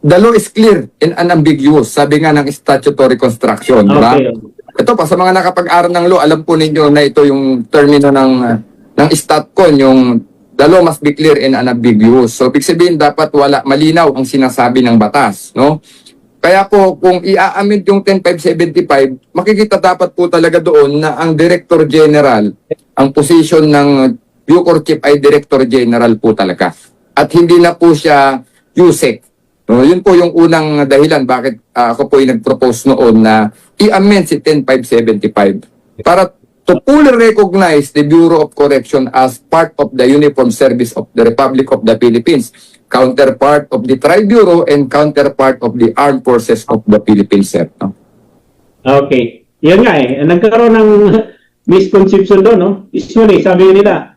Speaker 7: the law is clear and unambiguous, sabi nga ng statutory construction, di ba?
Speaker 2: Okay.
Speaker 7: Ito pa, sa mga nakapag-aral ng law, alam po ninyo na ito yung termino ng StatCon, yung the law must be clear and unambiguous. So, ibig sabihin, dapat malinaw ang sinasabi ng batas, no? Kaya po, kung i-amend yung 10575, makikita dapat po talaga doon na ang Director General, ang position ng Bucor Chief ay Director General po talaga. At hindi na po siya USEC. No, yun po yung unang dahilan bakit ako po yung nag-propose noon na i-amend si 10575 para to fully recognize the Bureau of Correction as part of the uniform service of the Republic of the Philippines, counterpart of the Tri-Bureau and counterpart of the Armed Forces of the Philippines, sir. No?
Speaker 2: Okay. Yan nga nagkaroon ng misconception doon, no? Usually, sabi nila,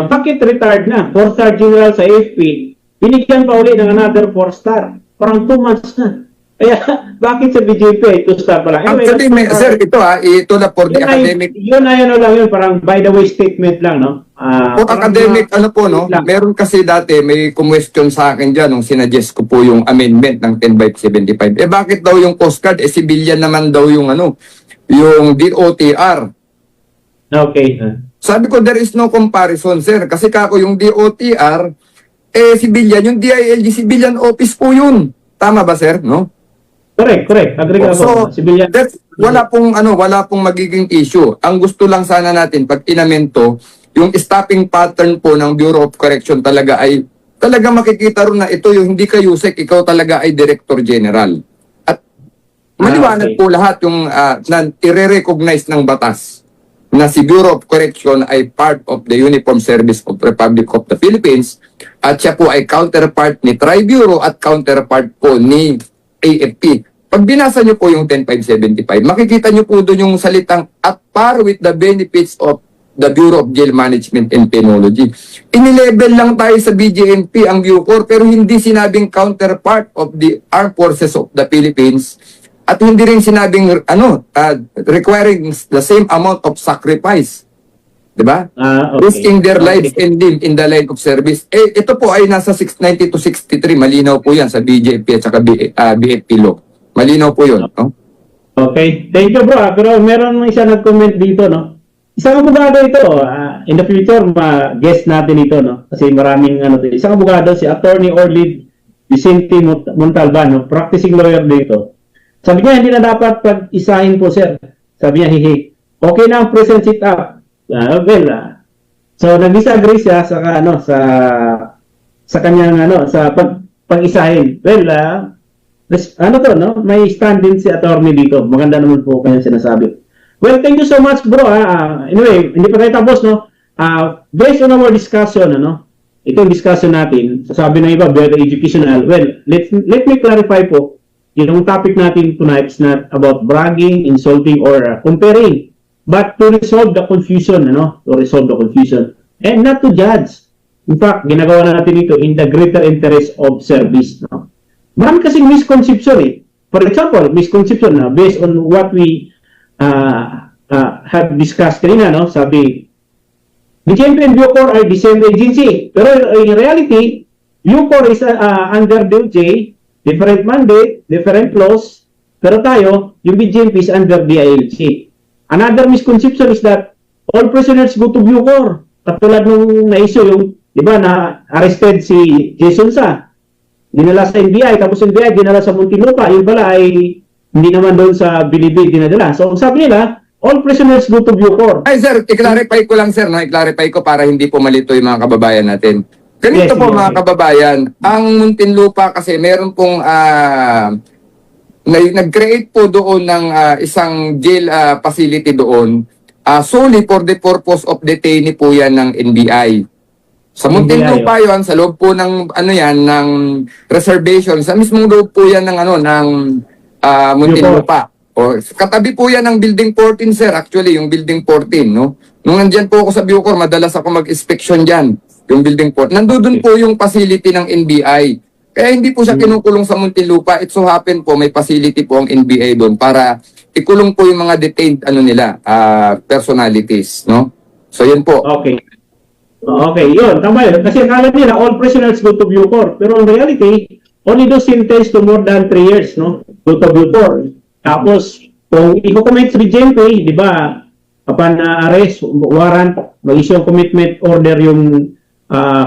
Speaker 2: bakit retired na? 4-star general sa AFP, binigyan pa ulit ng another 4-star. Parang 2 months na. Kaya, bakit sa BJP ay 2-star pa lang?
Speaker 7: Actually, sir, ito na for the academic.
Speaker 2: Yun lang yun, parang by the way statement lang, no?
Speaker 7: For academic, no? Meron kasi dati, may question sa akin dyan nung sinuggest ko po yung amendment ng 10575. Bakit daw yung Coast Guard? Civilian naman daw yung yung DOTR.
Speaker 2: Okay.
Speaker 7: Sabi ko, there is no comparison, sir. Kasi yung DOTR, civilian, yung DILG, civilian office po yun. Tama ba, sir? No?
Speaker 2: Correct. Agree ako.
Speaker 7: So,
Speaker 2: Civilian.
Speaker 7: wala pong magiging issue. Ang gusto lang sana natin, pag inamento, yung stopping pattern po ng Bureau of Correction talaga makikita rin na ito yung hindi ka USEC, ikaw talaga ay Director General. At maliwanag po lahat yung i-recognize ng batas na si Bureau of Correction ay part of the Uniform Service of Republic of the Philippines at siya po ay counterpart ni Tri-Bureau at counterpart po ni AFP. Pag binasa nyo po yung 10575, makikita nyo po doon yung salitang at par with the benefits of the Bureau of Jail Management and Penology. Inilevel lang tayo sa BJNP ang Bucor pero hindi sinabing counterpart of the Armed Forces of the Philippines. At hindi rin sinabing requiring the same amount of sacrifice. Diba?
Speaker 2: Okay.
Speaker 7: Risking their lives and limb in the line of service. Ito po ay nasa 690 to 63. Malinaw po yan sa BJP at saka BFP law. Malinaw po yun. No?
Speaker 2: Okay. Thank you, bro. Pero meron isa nag-comment dito, no? Isang abogado ito. in the future, ma-guest natin ito, no? Kasi maraming, isang abogado, si Attorney Orlid Vicente Montalban, no? Practicing lawyer dito. Sabi niya, hindi na dapat pag-isahin po, sir. Sabi niya, hihi. Okay na ang present sit-up. So, nag-disagree siya sa kanyang, sa pag-isahin. Well, may stand din si attorney dito. Maganda naman po kanya sinasabi. Well, thank you so much, bro. Anyway, hindi pa tayo tapos, no? Based on our discussion, itong discussion natin, sabi ng iba, very educational. Well, let me clarify po. Yung topic natin tonight is not about bragging, insulting, or comparing, but to resolve the confusion, To resolve the confusion. And not to judge. In fact, ginagawa na natin ito in the greater interest of service, no? Marami kasing misconception, eh. For example, misconception na based on what we have discussed kanina, no? Sabi, the DJMP and Bucor are the same agency. Pero in reality, Bucor is under DOJ, different mandate, different laws, pero tayo, yung DJMP is under DILG. Another misconception is that all prisoners go to Bucor. Katulad nung na-issue yung, di ba, na-arrested si Jason Sa. Dinala sa NBI, tapos NBI dinala sa Muntinlupa. Yung pala ay hindi naman doon sa Bilibid dinadala. So, sabi nila, all prisoners go to Bucor.
Speaker 7: Ay sir, i-clarify ko lang sir, no? I-clarify ko para hindi po malito yung mga kababayan natin. Ganito
Speaker 2: Yes,
Speaker 7: po
Speaker 2: yes,
Speaker 7: mga
Speaker 2: yes.
Speaker 7: kababayan, ang Muntinlupa kasi meron pong nag-create po doon ng isang jail facility doon solely for the purpose of detainee po yan ng NBI. Sa Muntinlupa yun, sa loob po ng ng reservation, sa mismong loob po yan ng Muntinlupa. O, katabi po yan ng Building 14, sir. Actually, yung Building 14, no? Nung nandyan po ako sa Bucor, madalas ako mag-inspection dyan, yung Building 14. Nandun po yung facility ng NBI. Kaya hindi po siya kinukulong sa Muntinlupa. It so happen po, may facility po ang NBI doon para ikulong po yung mga detained, personalities, no? So, yun po.
Speaker 2: Okay. Okay, yun. Tama yun. Kasi akala nila, all prisoners go to Bucor. Pero in reality, only those sentenced to more than 3 years, no? Go to Bucor. Tapos, kung i-commit sa DJMP, di ba, upon arrest, warrant, mag-issue ang commitment order yung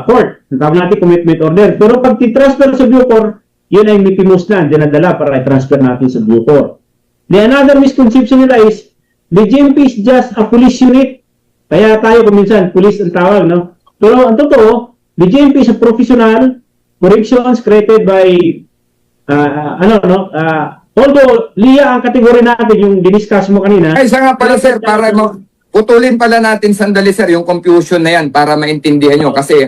Speaker 2: court. Tawag natin commitment order. Pero pag ti-transfer sa Bucor, yun ay mitimos na, dinadala para i-transfer natin sa Bucor. The another misconception nila is, DJMP is just a police unit. Kaya tayo kuminsan, police ang tawag, no? Pero ang totoo, DJMP is a professional corrections created by, although, LIA ang kategory natin, yung diniscuss mo kanina.
Speaker 7: Ay, isa nga pala, sir, para putulin pala natin sandali, sir, yung confusion na yan para maintindihan nyo. Kasi,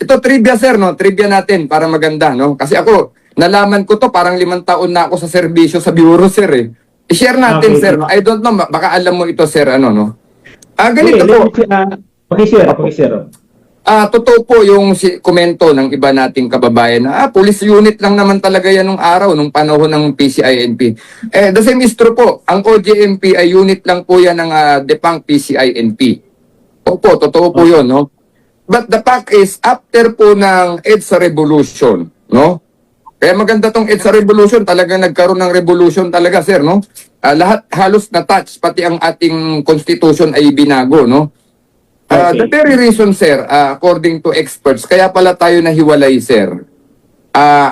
Speaker 7: ito trivia, sir, no? Trivia natin para maganda, no? Kasi ako, nalaman ko to, parang 5 taon na ako sa serbisyo sa bureau, sir, eh. I-share natin,
Speaker 2: Okay,
Speaker 7: sir. I don't know, baka alam mo ito, sir, no? Ganito po.
Speaker 2: Pakishare.
Speaker 7: Totoo po yung komento ng iba nating kababayan na police unit lang naman talaga yan nung araw, nung panahon ng PCINP. The same is true po. Ang OJMP ay unit lang po yan ng defunct PCINP. Opo, totoo po yun, no? But the fact is, after po ng EDSA Revolution, no? Kaya maganda tong EDSA Revolution, talagang nagkaroon ng revolution talaga, sir, no? Lahat halos na-touch, pati ang ating constitution ay binago, no? The very reason, sir, according to experts, kaya pala tayo nahiwalay, sir.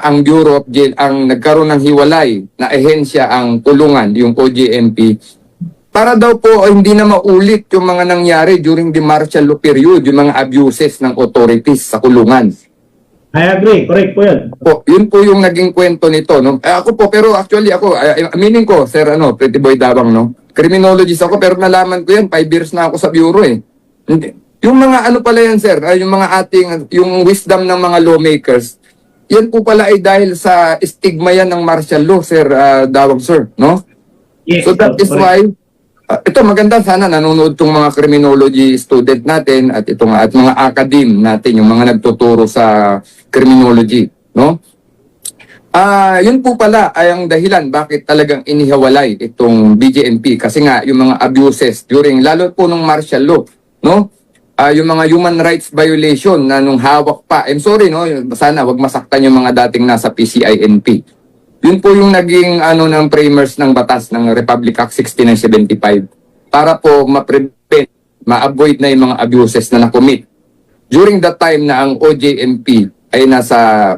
Speaker 7: Ang Bureau of Jail, ang nagkaroon ng hiwalay na ehensya ang kulungan, yung OJMP, para daw po hindi na maulit yung mga nangyari during the martial law period, yung mga abuses ng authorities sa kulungan.
Speaker 2: I agree. Correct po yun.
Speaker 7: Yun po yung naging kwento nito, no? Ako po, pero actually ako, aminin ko, sir, Pretty Boy Dawang, no? Criminologist ako, pero nalaman ko yan, 5 years na ako sa bureau, eh. Yung mga pala yan, sir, yung mga yung wisdom ng mga lawmakers, yan po pala ay dahil sa stigma yan ng martial law, sir, Dawang, sir, no?
Speaker 2: Yes,
Speaker 7: So that is why, ito maganda sana nanonood tong mga criminology student natin at at mga academe natin, yung mga nagtuturo sa criminology, no? Yun po pala ay ang dahilan bakit talagang inihiwalay itong BJMP kasi nga yung mga abuses during lalo po nung martial law, no? Yung mga human rights violation na nung hawak pa. I'm sorry, no? Sana wag masaktan yung mga dating nasa PCINP. Yun po yung naging ng framers ng batas ng Republic Act 6975 para po ma-prevent ma-avoid na yung mga abuses na nakomit. During that time na ang OJMP ay nasa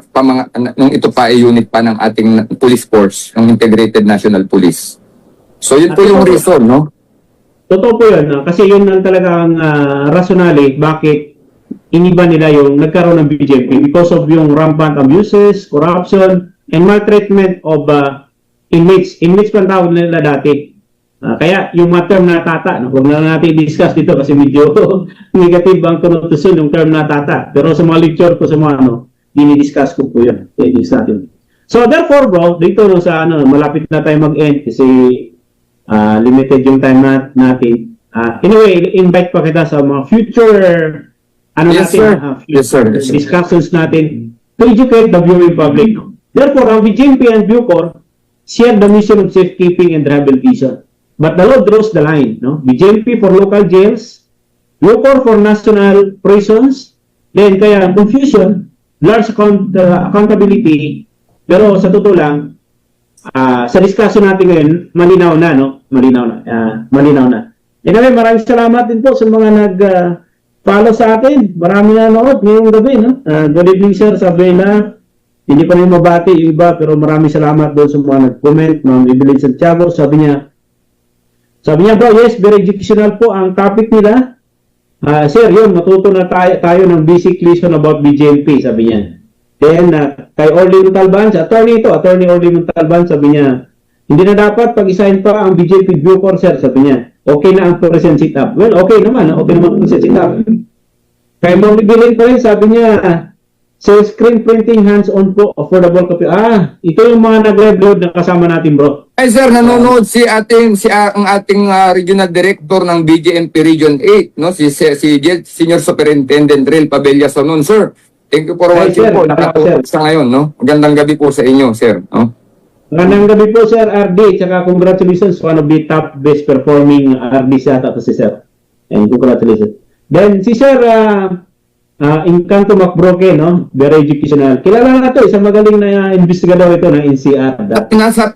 Speaker 7: nung ito pa ay unit pa ng ating police force, ng Integrated National Police. So yun po yung reason, no?
Speaker 2: Totoo po yun. Kasi yun ang talagang rationale bakit iniba nila yung nagkaroon ng BJP because of yung rampant abuses, corruption, and maltreatment of inmates. Inmates pa ang tawag nila dati. Kaya yung mga term na tata, no, huwag na natin i-discuss dito kasi medyo negative ang connotation yung term na tata. Pero sa mga lecture ko sa mga dinidiscuss ko po yun. So therefore bro, dito no, sa malapit na tayo mag-end kasi limited yung time natin. Anyway, invite pa kita sa mga future
Speaker 7: Yes, sir. Yes, sir. Yes, sir.
Speaker 2: Discussions natin to educate the viewing public. Therefore, ang BJP and Bucor share the mission of safekeeping and rehabilitation. But the law draws the line. No? BJP for local jails, Bucor for national prisons, then kaya confusion, large accountability, pero sa totoo lang, sa discussion natin ngayon, malinaw na, no? Malinaw na. Anyway, maraming salamat din po sa mga follow sa atin. Marami na nanood ngayong gabi, no? Good evening, sir. Sabi na, hindi pa rin mabati yung iba, pero maraming salamat doon sa mga nag-comment. Ma'am Evelyn Santiago, sabi niya, bro, yes, very educational po ang topic nila. Sir, yun, matuto na tayo ng basic lesson about BJP, sabi niya. Then, kay Orly Montalban, attorney Orly Montalban, sabi niya, hindi na dapat pag-isahin pa ang BJP Bucor, sir, sabi niya. Okay na ang present sit-up. Well, okay naman ang present sit-up. Kay Ma'am Evelyn pa rin, sabi niya, sa screen printing hands-on po, affordable copy. Ito yung mga nag-live load na kasama natin, bro.
Speaker 7: Ay sir, nanonood ang ating regional director ng BJMP Region 8, no? Si Senior Superintendent Rel Pabella Sonon, sir. Thank you for watching po. Nakatutok sa ngayon, no? Magandang gabi po sa inyo, sir. No?
Speaker 2: Magandang gabi po, Sir RD. Tsaka congratulations, one of the top best performing RD sa ata si Sir. And congratulations. Then si Sir Encanto Macbroke, no? Very educational. Kilala na ito, isang magaling na investigador ito ng NCR.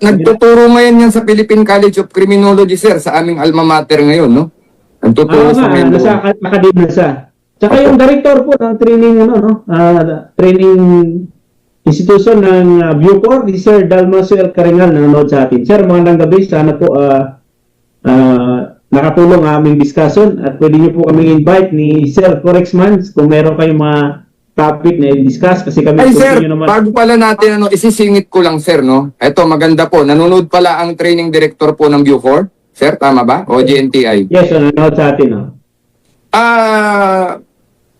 Speaker 7: Nagtuturo ngayon yan sa Philippine College of Criminology, sir, sa aming alma mater ngayon, no? Nagtuturo sa ngayon.
Speaker 2: Nasa academia siya. Tsaka yung director po ng training, training institution ng Bucor, si Sir Dalmacio Caringal na nanood sa atin. Sir, magandang gabi. Sana po nakatulong ang aming discussion at pwede niyo po kaming invite ni Sir Corexman kung meron kayong mga topic na i-discuss kasi kami...
Speaker 7: Ay sir, bago pala natin isisingit ko lang sir, no? Ito, maganda po. Nanonood pala ang training director po ng Bucor. Sir, tama ba? O GNTI?
Speaker 2: Yes, nanonood sa atin, no?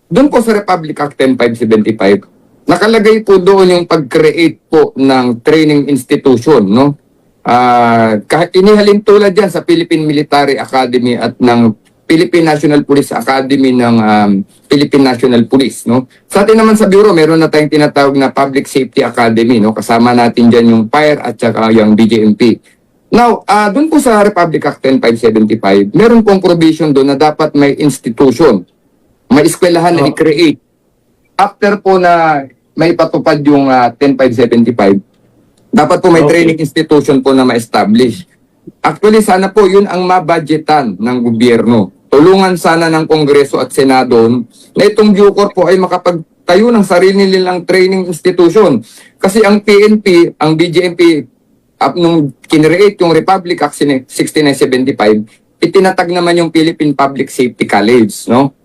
Speaker 7: Doon po sa Republic Act 10575, nakalagay po doon yung pag-create po ng training institution, no? Inihalin tulad yan sa Philippine Military Academy at ng Philippine National Police Academy ng Philippine National Police, no? Sa atin naman sa Bureau, meron na tayong tinatawag na Public Safety Academy, no? Kasama natin dyan yung FIRE at saka yung BJMP. Now, doon po sa Republic Act 10575, meron pong provision doon na dapat may institution, may eskwelahan na i-create. After po na may patupad yung 10575, dapat po may training institution po na ma-establish. Actually, sana po yun ang mabudgetan ng gobyerno. Tulungan sana ng Kongreso at Senado na itong Bucor po ay makapagtayo ng sarili nilang training institution. Kasi ang PNP, ang BJMP, nung kinreate yung Republic Act 6975, itinatag naman yung Philippine Public Safety College, no?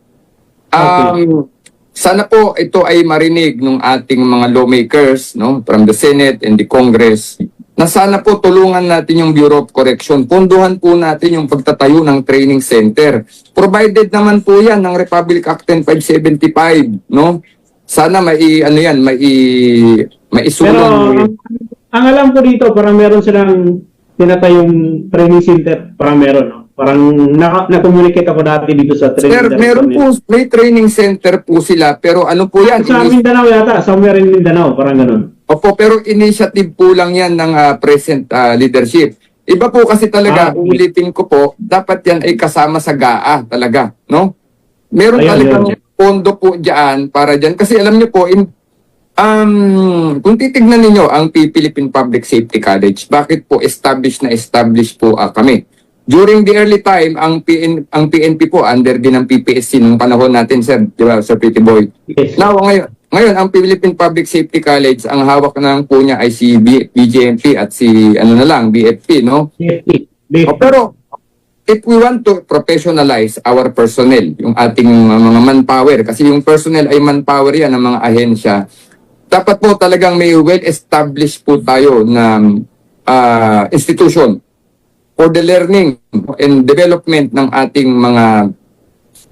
Speaker 7: Sana po ito ay marinig ng ating mga lawmakers, no, from the Senate and the Congress, na sana po tulungan natin yung Bureau of Correction. Punduhan po natin yung pagtatayo ng training center. Provided naman po yan ng Republic Act 10575, no? Sana maisulong.
Speaker 2: Pero ang alam ko dito, parang meron silang tinatayong training center, parang meron, no? Parang na-communicate ako dati dito sa training center.
Speaker 7: Sir, meron po, may training center po sila, pero ano po yan?
Speaker 2: Sa Mindanao yata, somewhere in Mindanao, parang ganun.
Speaker 7: Opo, pero initiative po lang yan ng present leadership. Iba po kasi talaga, ulitin ko po, dapat yan ay kasama sa GAA talaga, no? Meron talagang pondo po dyan para dyan. Kasi alam niyo po, kung titignan ninyo ang Philippine Public Safety College, bakit po established po kami? during the early time, ang PNP po, under din ng PPSC nung panahon natin, sir, di ba, Sir Pretty Boy?
Speaker 2: Yes.
Speaker 7: Now, ngayon, ang Philippine Public Safety College, ang hawak ng po niya ay si BJMP at si, BFP, no?
Speaker 2: Safety.
Speaker 7: Pero, if we want to professionalize our personnel, yung ating mga manpower, kasi yung personnel ay manpower yan ng mga ahensya, dapat po talagang may well-established po tayo na institution for the learning and development ng ating mga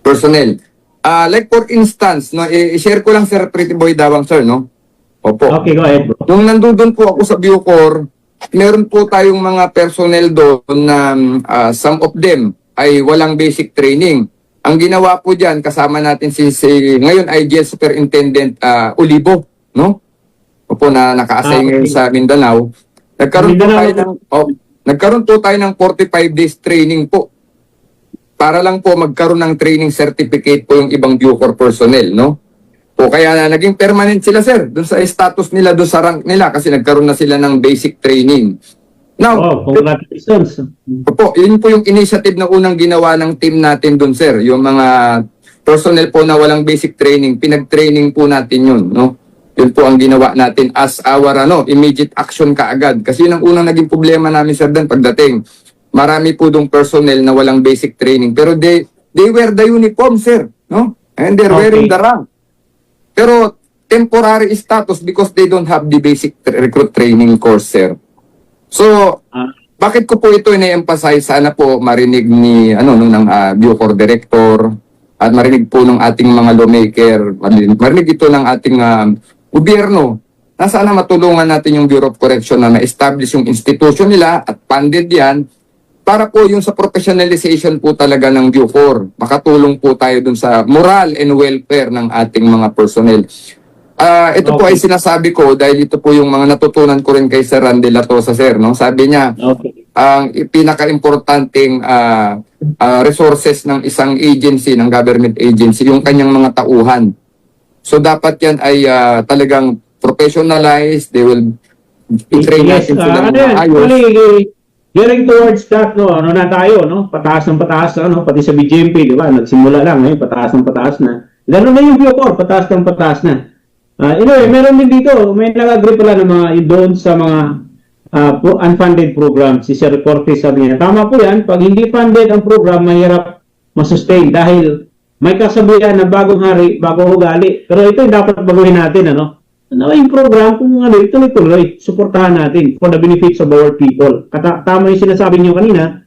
Speaker 7: personnel. Like for instance, no, i-share ko lang, Sir Pretty Boy Dawang, sir, no? Opo.
Speaker 2: Okay, go ahead, bro.
Speaker 7: Nung nandun po ako sa Bucor, meron po tayong mga personnel doon na some of them ay walang basic training. Ang ginawa po dyan, kasama natin si ngayon ay Jail Superintendent Olivo, no? Opo, na naka-assign ngayon sa Mindanao. Nagkaroon po tayo ng 45 days training po. Para lang po magkaroon ng training certificate po yung ibang Bucor personnel, no? O kaya naging permanent sila, sir, doon sa status nila, doon sa rank nila, kasi nagkaroon na sila ng basic training. Now,
Speaker 2: Congratulations.
Speaker 7: po, yun po yung initiative na unang ginawa ng team natin doon, sir. Yung mga personnel po na walang basic training, pinag-training po natin yun, no? Yun po ang ginawa natin as our immediate action kaagad. Kasi yun ang unang naging problema namin, sir, doon pagdating. Marami po dong personnel na walang basic training. Pero they wear the uniform, sir, no? And they're wearing the rank. Pero temporary status because they don't have the basic recruit training course, sir. So, bakit ko po ito ina-emphasize? Sana po marinig ni ng Bucor Director at marinig po ng ating mga lawmaker, marinig ito ng ating gobyerno na sana matulungan natin yung Bureau of Correction na ma-establish yung institution nila at funded yan para po yung sa professionalization po talaga ng Bucor. Makatulong po tayo dun sa moral and welfare ng ating mga personnel. Ito po ay sinasabi ko dahil ito po yung mga natutunan ko rin kay Sir Randy Latosa, sir, no? Sabi niya, ang pinaka-importanting resources ng isang agency, ng government agency, yung kanyang mga tauhan. So dapat yan ay talagang professionalized, they will train natin sila ng ayos.
Speaker 2: Getting towards that, ano na tayo, no? Pataas ng pataas, pati sa BJMP, di ba? Nagsimula lang, pataas ng pataas na. Ganoon na yung Bucor, pataas ng pataas na. Anyway, meron din dito, may nag-agree pala ng mga doon sa mga unfunded program. Si Sir Cortez sabi niya, tama po yan, pag hindi funded ang program, mahirap masustain dahil may kasabihan na bagong hari, bagong ugali. Pero ito yung dapat baguhin natin, yung program, kung ituloy-tuloy, suportahan natin for the benefits of our people. Tama yung sinasabi niyo kanina,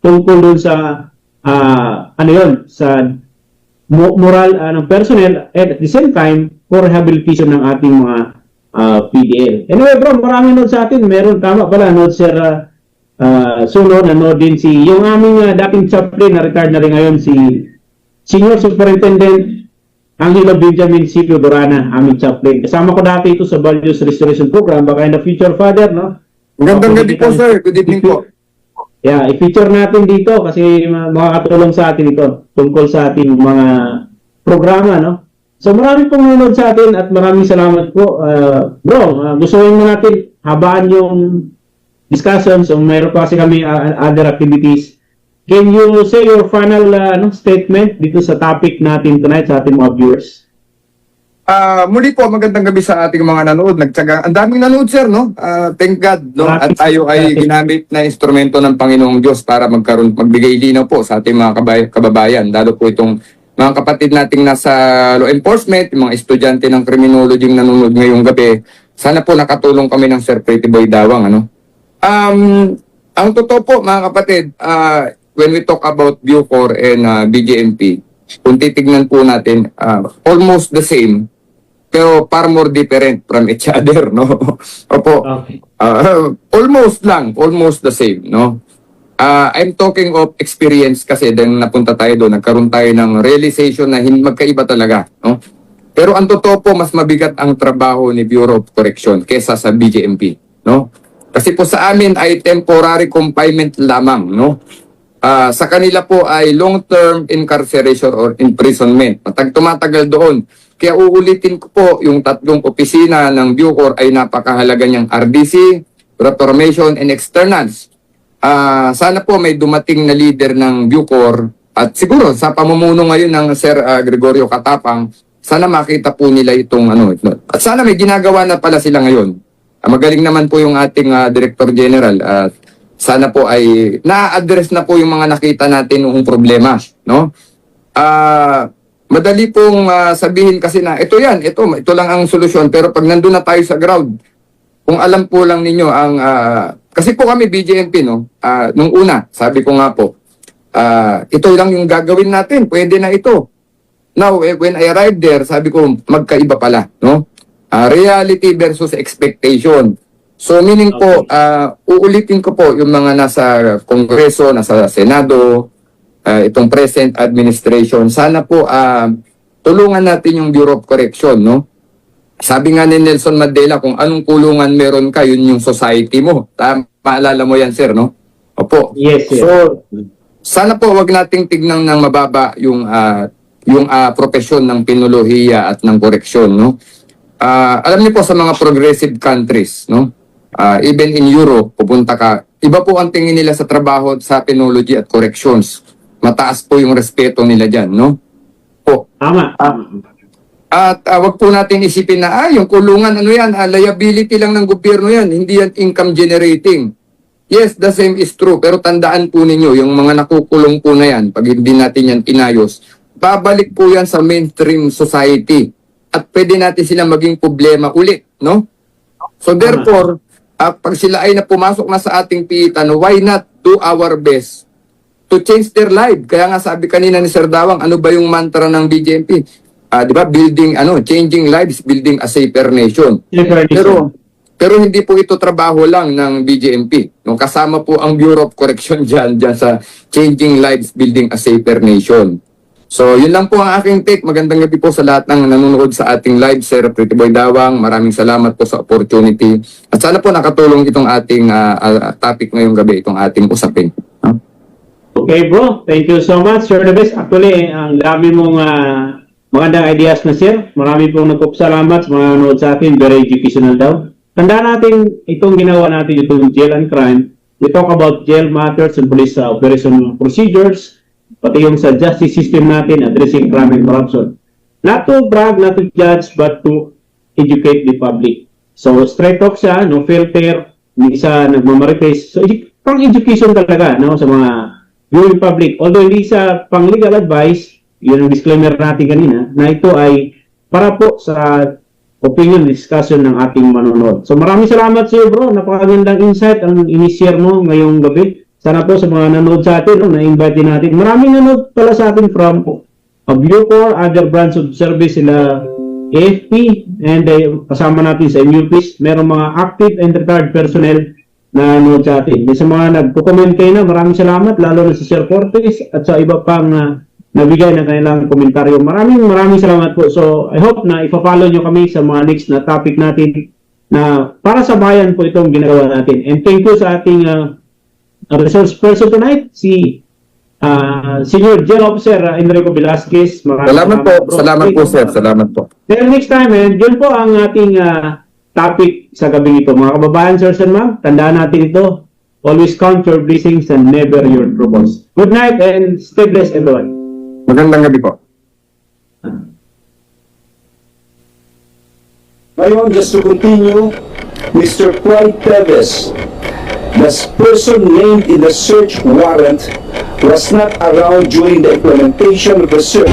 Speaker 2: tungkol doon sa, sa moral ng personnel at the same time, for rehabilitation ng ating mga PDL. Anyway, bro, maraming nood sa atin. Meron, tama pala, nood Sir Sunod, nanood din yung aming dating chaplain na retired na rin ngayon, si Senior Superintendent Angelo Benjamin Silvio Dorana, aming chaplain. Kasama ko dati ito sa Values Restoration Program, baka in the future, Father, no?
Speaker 7: Magandang gabi po, sir. Good evening po.
Speaker 2: Yeah, i-feature natin dito kasi makakatulong sa atin ito tungkol sa ating mga programa, no? So maraming pong nanonood sa atin at maraming salamat po. Bro, gustuin mo natin habaan yung discussions o mayroon pa kasi kami other activities. Can you say your final statement dito sa topic natin tonight sa ating mga viewers?
Speaker 7: Muli po, magandang gabi sa ating mga nanood. Ang daming nanood, sir, no? Thank God, no? At tayo ay ginamit na instrumento ng Panginoong Diyos para magbigay linaw po sa ating mga kababayan. Lalo po itong mga kapatid nating nasa law enforcement, yung mga estudyante ng criminology yung nanonood ngayong gabi. Sana po nakatulong kami ng Sir Pretty Boy Dawang, Ang totoo po, mga kapatid, when we talk about Bucor and BJMP, kung titignan po natin, almost the same, pero far more different from each other, no? Opo.
Speaker 2: Okay.
Speaker 7: Almost the same, no? I'm talking of experience kasi then napunta tayo doon, nagkaroon tayo ng realization na magkaiba talaga, no? Pero ang totoo po, mas mabigat ang trabaho ni Bureau of Correction kesa sa BJMP, no? Kasi po sa amin ay temporary confinement lamang, no? Sa kanila po ay long-term incarceration or imprisonment. Tumatagal doon. Kaya uulitin ko po, yung tatlong opisina ng Bucor ay napakahalaga niyang RDC, Reformation, and Externals. sana po may dumating na leader ng Bucor at siguro sa pamumuno ngayon ng Sir Gregorio Katapang, sana makita po nila itong at sana may ginagawa na pala sila ngayon. Magaling naman po yung ating Director General at sana po ay na-address na po yung mga nakita natin noong problema, no? Madali pong sabihin kasi na ito lang ang solusyon, pero pag nandun na tayo sa ground, kung alam po lang ninyo ang kasi po kami BJMP, no? Nung una, sabi ko nga po, ito lang yung gagawin natin, pwede na ito. Now, when I arrived there, sabi ko, magkaiba pala, no? Reality versus expectation. So, meaning po, uulitin ko po yung mga nasa Kongreso, nasa Senado, itong present administration. Sana po, tulungan natin yung Bureau of Correction, no? Sabi nga ni Nelson Mandela, kung anong kulungan meron ka, yun yung society mo. Maalala mo yan, sir, no? Opo.
Speaker 2: Yes, yes.
Speaker 7: So, sana po wag nating tignan ng mababa yung profesyon ng pinolohiya at ng koreksyon, no? Alam niyo po sa mga progressive countries, no? Even in Europe, pupunta ka, iba po ang tingin nila sa trabaho sa penology at corrections. Mataas po yung respeto nila diyan, no? Po.
Speaker 2: Tama.
Speaker 7: At wag po natin isipin na yung kulungan liability lang ng gobyerno yan, hindi yan income generating. Yes, the same is true. Pero tandaan po ninyo, yung mga nakukulong po na yan, pag hindi natin yan inayos, babalik po yan sa mainstream society. At pwede natin sila maging problema ulit, no? So therefore, pag sila ay pumasok na sa ating piitan, why not do our best to change their life? Kaya nga sabi kanina ni Sir Dawang, ano ba yung mantra ng BJMP? Di ba? Building, changing lives, building a safer nation. Pero hindi po ito trabaho lang ng BJMP. No, kasama po ang Bureau of Correction dyan sa Changing Lives, Building a Safer Nation. So, yun lang po ang aking take. Magandang gabi po sa lahat ng nanonood sa ating live. Sir Pretty Boy Dawang, maraming salamat po sa opportunity. At sana po nakatulong itong ating topic ngayong gabi, itong ating usapin.
Speaker 2: Okay, bro. Thank you so much. Sir the best. Actually, ang dami mong magandang ideas na, sir. Marami pong nagpapasalamat sa mga nanonood sa atin. Very educational daw. Tandaan natin itong ginawa natin, itong jail and crime. We talk about jail matters and police operation procedures, pati yung sa justice system natin, addressing crime and corruption. Not to brag, not to judge, but to educate the public. So, straight talk siya, no filter, hindi siya nagmamarites. So, pang education talaga, no, sa mga viewing public. Although hindi sa pang legal advice, yun ang disclaimer natin kanina, na ito ay para po sa opinion discussion ng ating manonood. So maraming salamat sa iyo, bro. Napakagandang insight ang ini-share mo ngayong gabi. Sana po sa mga nanonood sa atin, na-invite din natin. Maraming nanonood pala sa atin from Bucor, other branch of service, sila AFP, and kasama natin sa MUPs. Merong mga active and retired personnel na nanonood sa atin. Sa mga nagpo-comment kayo na, maraming salamat, lalo na sa Sir Cortez at sa iba pang nabigay ng kanilang komentaryo. Maraming salamat po. So, I hope na ipapollow nyo kami sa mga next na topic natin na para sa bayan po itong ginagawa natin. And thank you sa ating resource person tonight, si Senior Jail Officer Enrico Velasquez.
Speaker 7: Salamat po. Salamat po, sir. Salamat po.
Speaker 2: Then next time, and yun po ang ating topic sa gabi ito. Mga kababayan, sirs and ma'am, tandaan natin ito. Always count your blessings and never your troubles. Good night and stay blessed, everyone.
Speaker 7: Magandang gabi po.
Speaker 8: Ngayon, just to continue, Mr. Clyde Teves, the person named in the search warrant, was not around during the implementation of the search.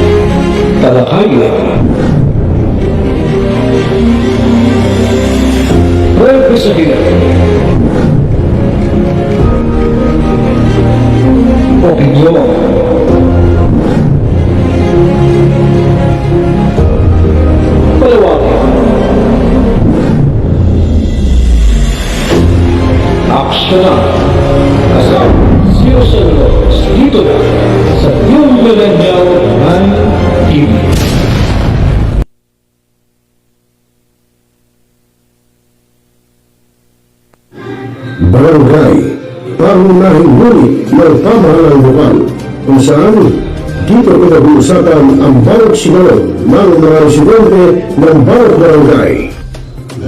Speaker 9: Aksyonan kasama Zero Selos dito na sa New Millennial 9 TV.
Speaker 1: Barangay, pangunahing ngunit ng pamahalang lokal, kung saan dito pinag-uusapan ang bawat sinunod ng mga residente ng bawat barangay.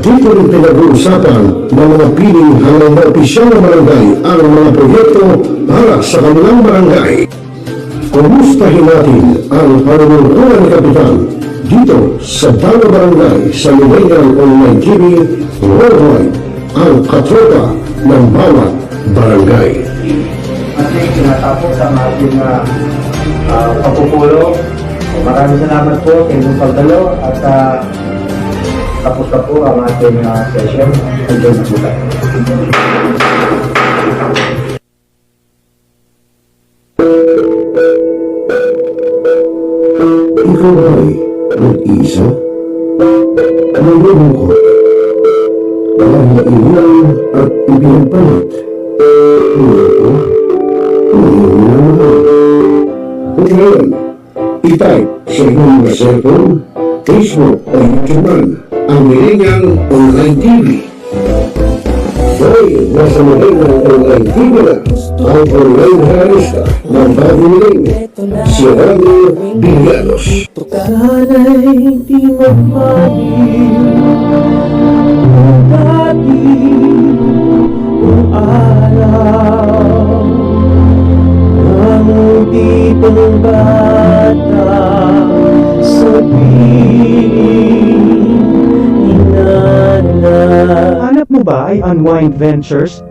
Speaker 1: Dito rin pinag-uusapan ng mga piling hanggang opisyal na barangay ang mga proyekto para sa kanilang barangay. Kumustahin natin ang panunungkulan ni Kapitan dito sa Dawa Barangay sa Millennial Online TV Worldwide, ang katropa ng bawat barangay.
Speaker 5: At tinatapos ang ating pagpupulong. Maraming salamat po sa inyong pagdalo at tapos na po ang ating session. Enjoy na po tayo.
Speaker 1: Ikaw ay nag-isa? Nalulungkot? Dahil ilan at ipinagpalit? Ito? Kung ngayon, i-type sa inyong mga cellphone, Facebook o YouTube ang Millennial Online TV. Hoy, nasa Millennial Online TV na ang online analista ng bagong milenyo, si Rami Villanos.
Speaker 6: Sana'y di magmahil dati kung alam ang tipong bata sa piling ni Nanay.
Speaker 10: Hanap mo ba ay Unwind Ventures?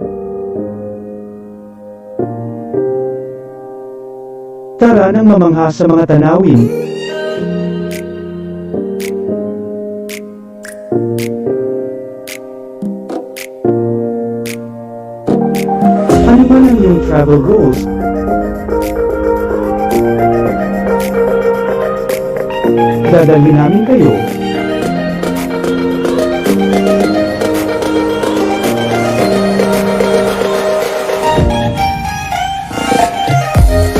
Speaker 10: Tara nang mamangha sa mga tanawin. Ano ba ang iyong travel rules? Dadalhin namin kayo.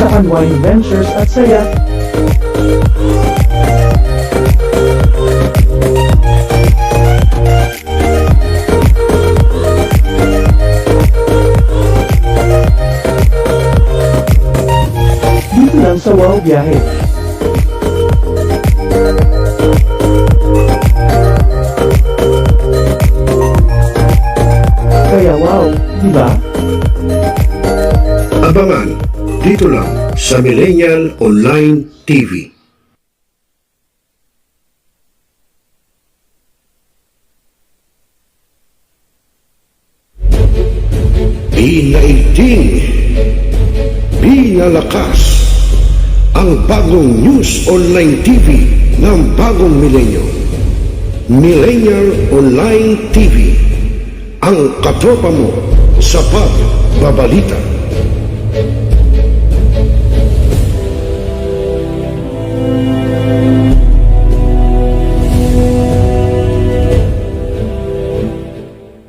Speaker 10: Sa Unwind Ventures at saya. Dito lang sa Wow Biyahe. Kaya wow, di ba?
Speaker 1: Abangan dito lang sa Millennial Online TV. Binaigting, binalakas ang bagong News Online TV ng bagong milenyo. Millennial Online TV, ang katropa mo sa pagbabalita.